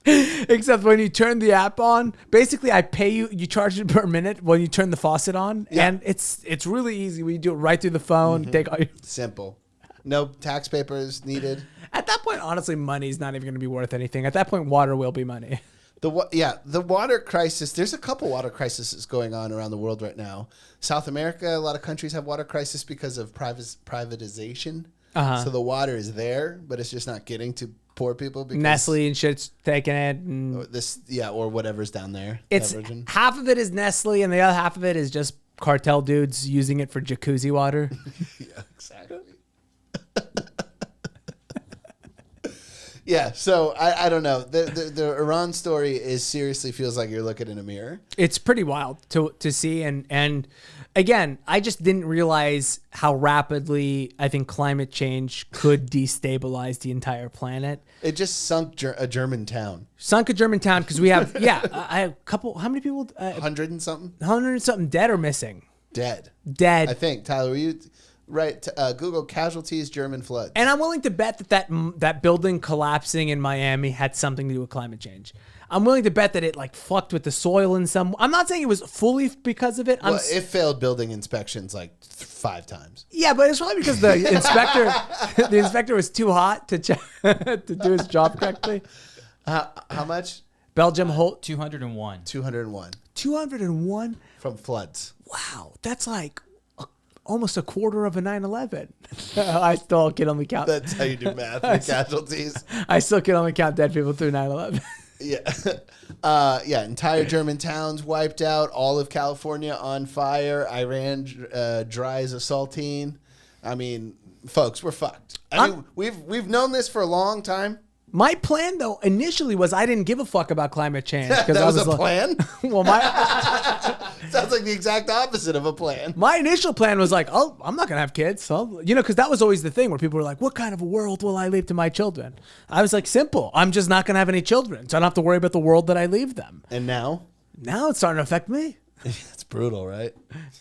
Speaker 2: Except when you turn the app on, basically I pay you charge it per minute when you turn the faucet on.
Speaker 1: Yeah.
Speaker 2: And it's really easy. We do it right through the phone. Take all your...
Speaker 1: Simple. No tax papers needed.
Speaker 2: At that point, honestly, money's not even going to be worth anything. At that point, water will be money.
Speaker 1: The water crisis. There's a couple water crises going on around the world right now. South America, a lot of countries have water crisis because of privatization. So the water is there, but it's just not getting to poor people. Because
Speaker 2: Nestle and shit's taking it. And
Speaker 1: or whatever's down there.
Speaker 2: it's half of it is Nestle, and the other half of it is just cartel dudes using it for jacuzzi water.
Speaker 1: Yeah, exactly. Yeah, so I don't know. The Iran story seriously feels like you're looking in a mirror.
Speaker 2: It's pretty wild to see, and again, I just didn't realize how rapidly I think climate change could destabilize the entire planet.
Speaker 1: It just sunk a German town.
Speaker 2: Sunk a German town because we have I have a couple. How many people?
Speaker 1: 100 and something
Speaker 2: 100 and something dead or missing.
Speaker 1: dead.
Speaker 2: Dead.
Speaker 1: I think Tyler, were you right? Google casualties German floods.
Speaker 2: And I'm willing to bet that building collapsing in Miami had something to do with climate change. I'm willing to bet that it like fucked with the soil in some. I'm not saying it was fully because of it.
Speaker 1: It failed building inspections like 5 times.
Speaker 2: Yeah, but it's probably because the inspector was too hot to do his job correctly.
Speaker 1: How much?
Speaker 2: Belgium hold
Speaker 7: 201.
Speaker 1: 201
Speaker 2: 201
Speaker 1: from floods.
Speaker 2: Wow, that's like almost a quarter of a 9/11. I still can only count.
Speaker 1: That's how you do math for casualties.
Speaker 2: I still can only count dead people through 9/11.
Speaker 1: Yeah. Entire German towns wiped out. All of California on fire. Iran dry as a saltine. I mean, folks, we're fucked. I mean, we've known this for a long time.
Speaker 2: My plan, though, initially was I didn't give a fuck about climate change.
Speaker 1: That
Speaker 2: I
Speaker 1: was a
Speaker 2: like,
Speaker 1: plan?
Speaker 2: Well,
Speaker 1: Sounds like the exact opposite of a plan.
Speaker 2: my initial plan was like, oh, I'm not going to have kids. So, because that was always the thing where people were like, what kind of a world will I leave to my children? I was like, simple. I'm just not going to have any children. So I don't have to worry about the world that I leave them.
Speaker 1: And now?
Speaker 2: Now it's starting to affect me.
Speaker 1: It's brutal, right?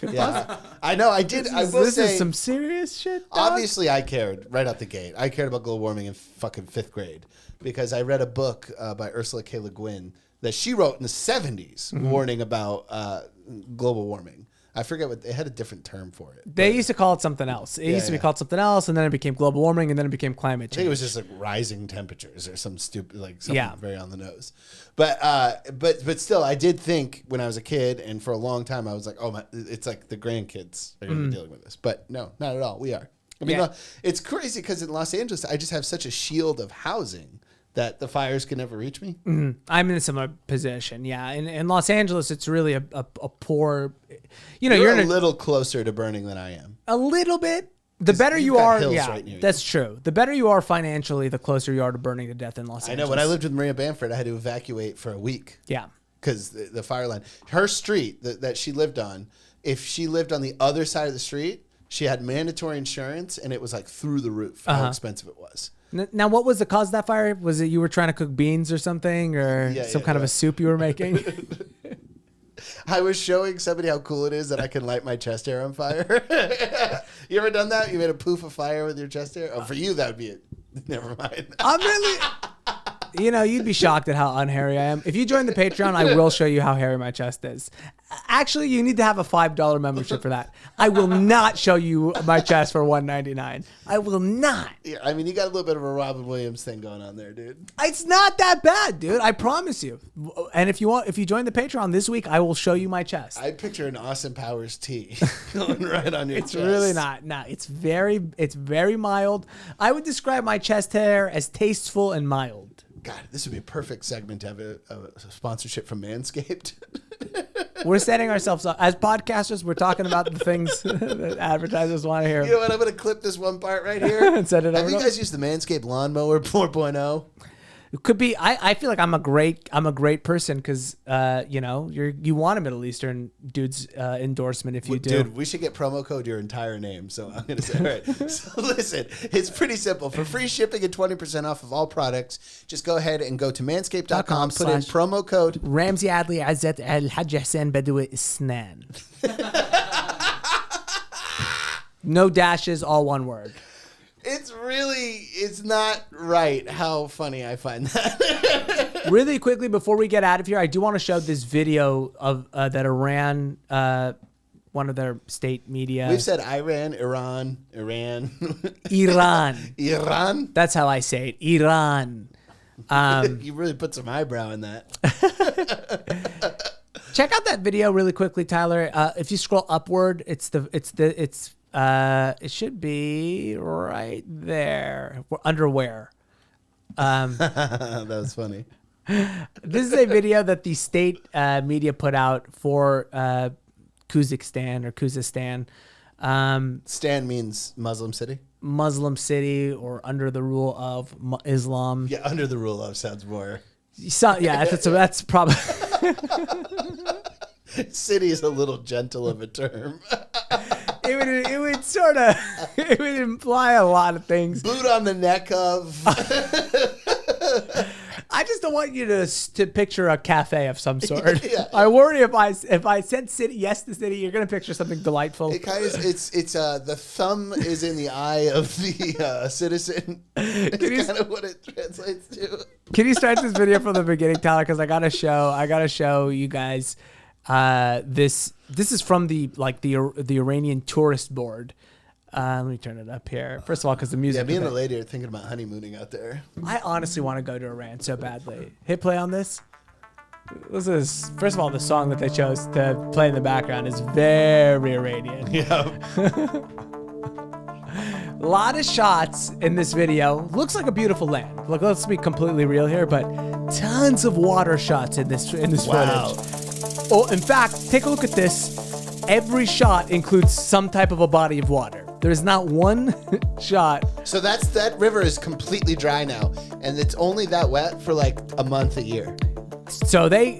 Speaker 1: Yeah. I know. I did. I will
Speaker 2: This
Speaker 1: say,
Speaker 2: is some serious shit, dog.
Speaker 1: obviously, I cared right out the gate. I cared about global warming in fucking 5th grade because I read a book by Ursula K. Le Guin that she wrote in the 70s warning about global warming. I forget what they had a different term for it.
Speaker 2: They used to call it something else. It used to be called something else, and then it became global warming, and then it became climate
Speaker 1: I
Speaker 2: change.
Speaker 1: think it was just like rising temperatures or some stupid, like something very on the nose. But still, I did think when I was a kid, and for a long time, I was like, oh, it's like the grandkids are going to be dealing with this. But no, not at all. We are. I mean, it's crazy because in Los Angeles, I just have such a shield of housing that the fires can never reach me.
Speaker 2: I'm in a similar position. Yeah, in Los Angeles, it's really a poor.
Speaker 1: You're a little closer to burning than I am.
Speaker 2: A little bit. The better
Speaker 1: you've
Speaker 2: you
Speaker 1: got
Speaker 2: are,
Speaker 1: hills
Speaker 2: yeah,
Speaker 1: right near you.
Speaker 2: that's true. The better you are financially, the closer you are to burning to death in Los
Speaker 1: I
Speaker 2: Angeles.
Speaker 1: know. When I lived with Maria Bamford, I had to evacuate for a week.
Speaker 2: Yeah.
Speaker 1: Because the fire line, her street that she lived on, if she lived on the other side of the street, she had mandatory insurance, and it was like through the roof how expensive it was.
Speaker 2: Now, what was the cause of that fire? Was it you were trying to cook beans or something, or some kind of a soup you were making?
Speaker 1: I was showing somebody how cool it is that I can light my chest hair on fire. You ever done that? You made a poof of fire with your chest hair? Oh, for you, that would be it. Never mind.
Speaker 2: I'm really... you'd be shocked at how unhairy I am. If you join the Patreon, I will show you how hairy my chest is. Actually, you need to have a $5 membership for that. I will not show you my chest for $1.99. I will not.
Speaker 1: Yeah, I mean, you got a little bit of a Robin Williams thing going on there, dude.
Speaker 2: It's not that bad, dude. I promise you. And if you join the Patreon this week, I will show you my chest.
Speaker 1: I picture an Austin Powers tee going right on your chest.
Speaker 2: It's really not. No, it's very mild. I would describe my chest hair as tasteful and mild.
Speaker 1: God, this would be a perfect segment to have a sponsorship from Manscaped.
Speaker 2: We're setting ourselves up. As podcasters, we're talking about the things that advertisers want to hear.
Speaker 1: You know what? I'm going to clip this one part right here.
Speaker 2: And send it over.
Speaker 1: Have you guys used the Manscaped Lawnmower 4.0?
Speaker 2: It could be. I feel like I'm a great person because you want a Middle Eastern dude's endorsement if you do.
Speaker 1: Dude, we should get promo code your entire name. So I'm going to say, all right. So listen, it's pretty simple. For free shipping and 20% off of all products, just go ahead and go to manscaped.com, put in promo code
Speaker 2: Ramsey Adli Azet Al Hajj Hassan Bedoui Isnan. No dashes, all one word.
Speaker 1: It's not right how funny I find that.
Speaker 2: Really quickly, before we get out of here, I do want to show this video of that Iran, one of their state media.
Speaker 1: We've said Iran.
Speaker 2: Iran.
Speaker 1: Iran?
Speaker 2: That's how I say it. Iran.
Speaker 1: You really put some eyebrow in that.
Speaker 2: Check out that video really quickly, Tyler. If you scroll upward, it should be right there. Underwear.
Speaker 1: That was funny.
Speaker 2: This is a video that the state media put out for Kazakhstan or Khuzestan.
Speaker 1: Stan means Muslim city.
Speaker 2: Muslim city or under the rule of Islam.
Speaker 1: Yeah, under the rule of sounds more.
Speaker 2: That's probably.
Speaker 1: City is a little gentle of a term.
Speaker 2: It would imply a lot of things.
Speaker 1: Boot on the neck of.
Speaker 2: I just don't want you to picture a cafe of some sort.
Speaker 1: Yeah.
Speaker 2: I worry if I said city, yes to city, you're gonna picture something delightful.
Speaker 1: It kind of it's the thumb is in the eye of the citizen. It's kind of what it translates to.
Speaker 2: Can you start this video from the beginning, Tyler? Because I gotta show you guys. This is from the Iranian tourist board. Let me turn it up here. First of all, because the music.
Speaker 1: Yeah, me and the lady are thinking about honeymooning out there.
Speaker 2: I honestly want to go to Iran so badly. Hit play on this. This is, first of all, the song that they chose to play in the background is very Iranian.
Speaker 1: Yeah.
Speaker 2: A lot of shots in this video. Looks like a beautiful land. Look, let's be completely real here, but tons of water shots in this
Speaker 1: Wow.
Speaker 2: footage. Oh, in fact, take a look at this. Every shot includes some type of a body of water. There's not one shot.
Speaker 1: So that river is completely dry now, and it's only that wet for like a month a year.
Speaker 2: So they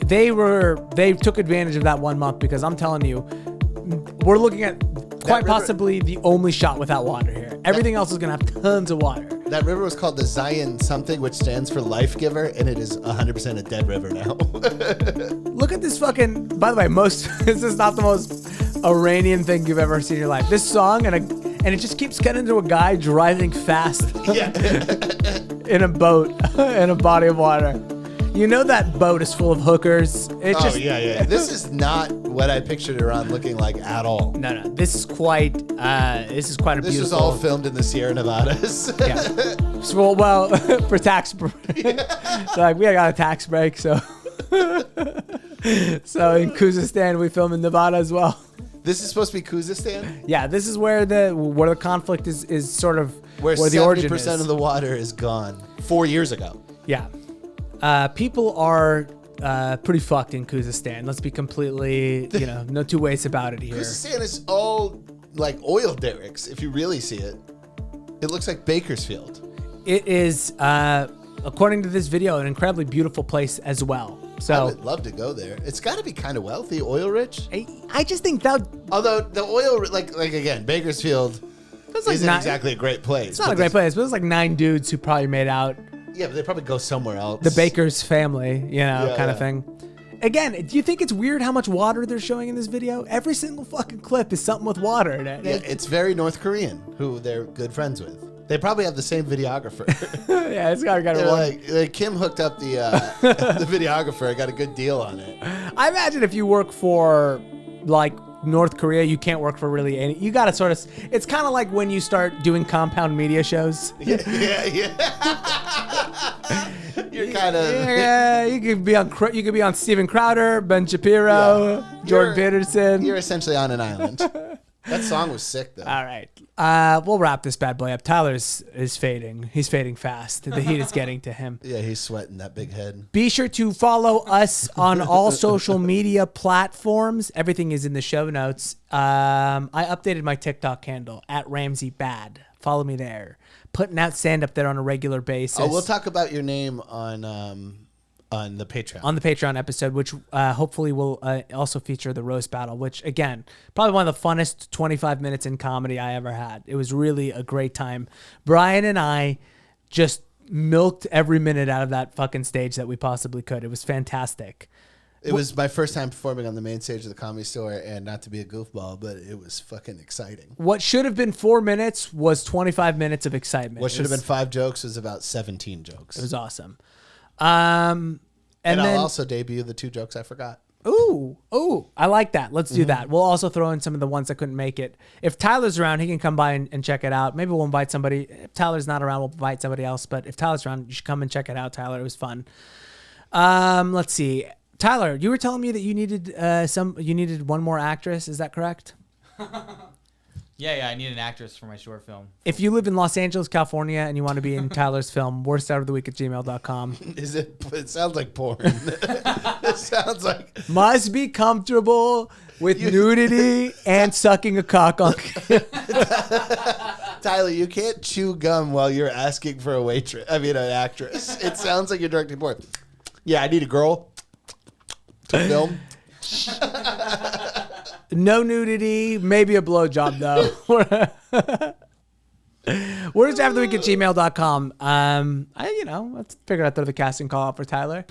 Speaker 2: took advantage of that 1 month, because I'm telling you, we're looking at quite
Speaker 1: river-
Speaker 2: possibly the only shot without water here. Everything else is gonna have tons of water.
Speaker 1: That river was called the Zion something, which stands for life giver, and it is 100% a dead river now.
Speaker 2: Look at this fucking. By the way, this is not the most Iranian thing you've ever seen in your life. This song and it just keeps cutting to a guy driving fast
Speaker 1: Yeah.
Speaker 2: in a boat in a body of water. You know that boat is full of hookers.
Speaker 1: Yeah. This is not what I pictured Iran looking like at all.
Speaker 2: No. This is quite a
Speaker 1: This
Speaker 2: beautiful.
Speaker 1: was all filmed in the Sierra Nevadas.
Speaker 2: Yeah. So, well, for tax break. So like we got a tax break, so in Khuzestan we film in Nevada as well.
Speaker 1: This is supposed to be Khuzestan,
Speaker 2: Yeah, this is where the conflict is sort of
Speaker 1: where
Speaker 2: the origin
Speaker 1: 70%
Speaker 2: is.
Speaker 1: of the water is gone 4 years ago.
Speaker 2: Yeah. People are pretty fucked in Khuzestan. Let's be completely, no two ways about it here.
Speaker 1: Khuzestan is all like oil derricks, if you really see it. It looks like Bakersfield.
Speaker 2: It is, according to this video, an incredibly beautiful place as well.
Speaker 1: I
Speaker 2: So
Speaker 1: would love to go there. It's got to be kind of wealthy, oil rich.
Speaker 2: I just think that
Speaker 1: Although the oil, like again, Bakersfield
Speaker 2: that's like
Speaker 1: isn't exactly a great place.
Speaker 2: it's not a great place, but it's like 9 dudes who probably made out
Speaker 1: Yeah, but they probably go somewhere else.
Speaker 2: the Baker's family, kind of
Speaker 1: yeah.
Speaker 2: thing. Again, do you think it's weird how much water they're showing in this video? Every single fucking clip is something with water in it.
Speaker 1: Yeah, it's very North Korean, who they're good friends with. They probably have the same videographer.
Speaker 2: Yeah, it's got
Speaker 1: They're
Speaker 2: one.
Speaker 1: like Kim hooked up the the videographer. I got a good deal on it.
Speaker 2: I imagine if you work for like North Korea, you can't work for really any. You got to sort of. It's kind of like when you start doing compound media shows.
Speaker 1: Yeah. You're kind of
Speaker 2: Yeah, you could be on Steven Crowder, Ben Shapiro, Jordan Peterson.
Speaker 1: You're essentially on an island. That song was sick though.
Speaker 2: All right. We'll wrap this bad boy up. Tyler's is fading. He's fading fast. The heat is getting to him.
Speaker 1: Yeah, he's sweating that big head.
Speaker 2: Be sure to follow us on all social media platforms. Everything is in the show notes. I updated my TikTok handle at Ramsey Bad. Follow me there. Putting out stand up there on a regular basis.
Speaker 1: Oh, we'll talk about your name on the Patreon.
Speaker 2: On the Patreon episode, which hopefully will also feature the roast battle, which again, probably one of the funnest 25 minutes in comedy I ever had. It was really a great time. Bryan and I just milked every minute out of that fucking stage that we possibly could. It was fantastic.
Speaker 1: It was my first time performing on the main stage of the Comedy Store, and not to be a goofball, but it was fucking exciting.
Speaker 2: What should have been 4 minutes was 25 minutes of excitement.
Speaker 1: What should have been 5 jokes was about 17 jokes.
Speaker 2: It was awesome. And
Speaker 1: And
Speaker 2: then
Speaker 1: I'll also debut the 2 jokes I forgot.
Speaker 2: Ooh, I like that. Let's do that. We'll also throw in some of the ones that couldn't make it. If Tyler's around, he can come by and check it out. Maybe we'll invite somebody. If Tyler's not around, we'll invite somebody else. But if Tyler's around, you should come and check it out, Tyler. It was fun. Let's see. Tyler, you were telling me that you needed one more actress. Is that correct?
Speaker 7: Yeah, I need an actress for my short film.
Speaker 2: If you live in Los Angeles, California, and you want to be in Tyler's film, worstoutoftheweek@gmail.com.
Speaker 1: It sounds like porn. It sounds like
Speaker 2: Must be comfortable with nudity and sucking a cock on.
Speaker 1: Tyler, you can't chew gum while you're asking for an actress. It sounds like you're directing porn. Yeah, I need a girl to film.
Speaker 2: No nudity, maybe a blowjob though. worstoutoftheweek@gmail.com. Let's figure out the casting call out for Tyler.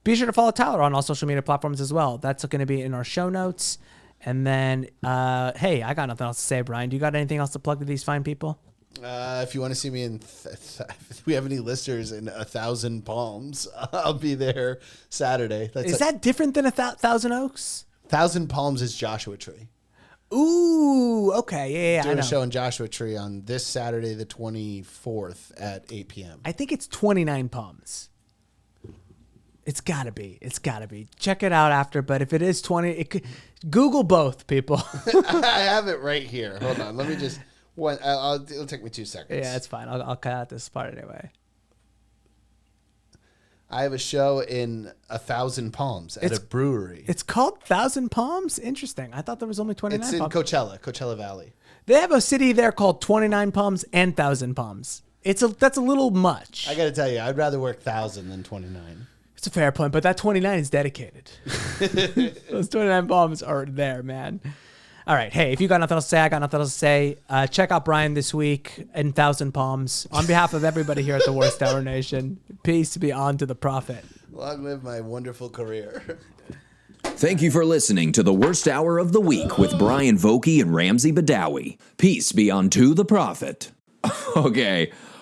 Speaker 2: Be sure to follow Tyler on all social media platforms as well. That's going to be in our show notes. And then, hey, I got nothing else to say, Brian. Do you got anything else to plug to these fine people?
Speaker 1: If you want to see me if we have any listeners in 1,000 Palms, I'll be there Saturday.
Speaker 2: Is that different than Thousand Oaks?
Speaker 1: 1,000 Palms is Joshua Tree.
Speaker 2: Ooh, okay, yeah.
Speaker 1: Doing
Speaker 2: I
Speaker 1: a
Speaker 2: know.
Speaker 1: show in Joshua Tree on this Saturday, the 24th at 8 p.m.
Speaker 2: I think it's 29 Palms. It's gotta be. Check it out after. But if it is 20, Google both, people.
Speaker 1: I have it right here. Hold on. Let me just. It'll take me 2 seconds.
Speaker 2: Yeah, it's fine. I'll cut out this part anyway.
Speaker 1: I have a show in 1,000 Palms at a brewery.
Speaker 2: It's called 1,000 Palms? Interesting. I thought there was only 29
Speaker 1: It's in
Speaker 2: Palms.
Speaker 1: Coachella Valley.
Speaker 2: They have a city there called 29 Palms and 1,000 Palms. That's a little much.
Speaker 1: I got to tell you, I'd rather work 1,000 than 29.
Speaker 2: It's a fair point, but that 29 is dedicated. Those 29 Palms are there, man. All right. Hey, if you got nothing else to say, I got nothing else to say. Check out Bryan this week in 1,000 Palms. On behalf of everybody here at the Worst Hour Nation, peace be on to the prophet.
Speaker 1: Long live my wonderful career.
Speaker 3: Thank you for listening to the Worst Hour of the Week with Bryan Vokey and Ramsey Badawi. Peace be unto the prophet. Okay,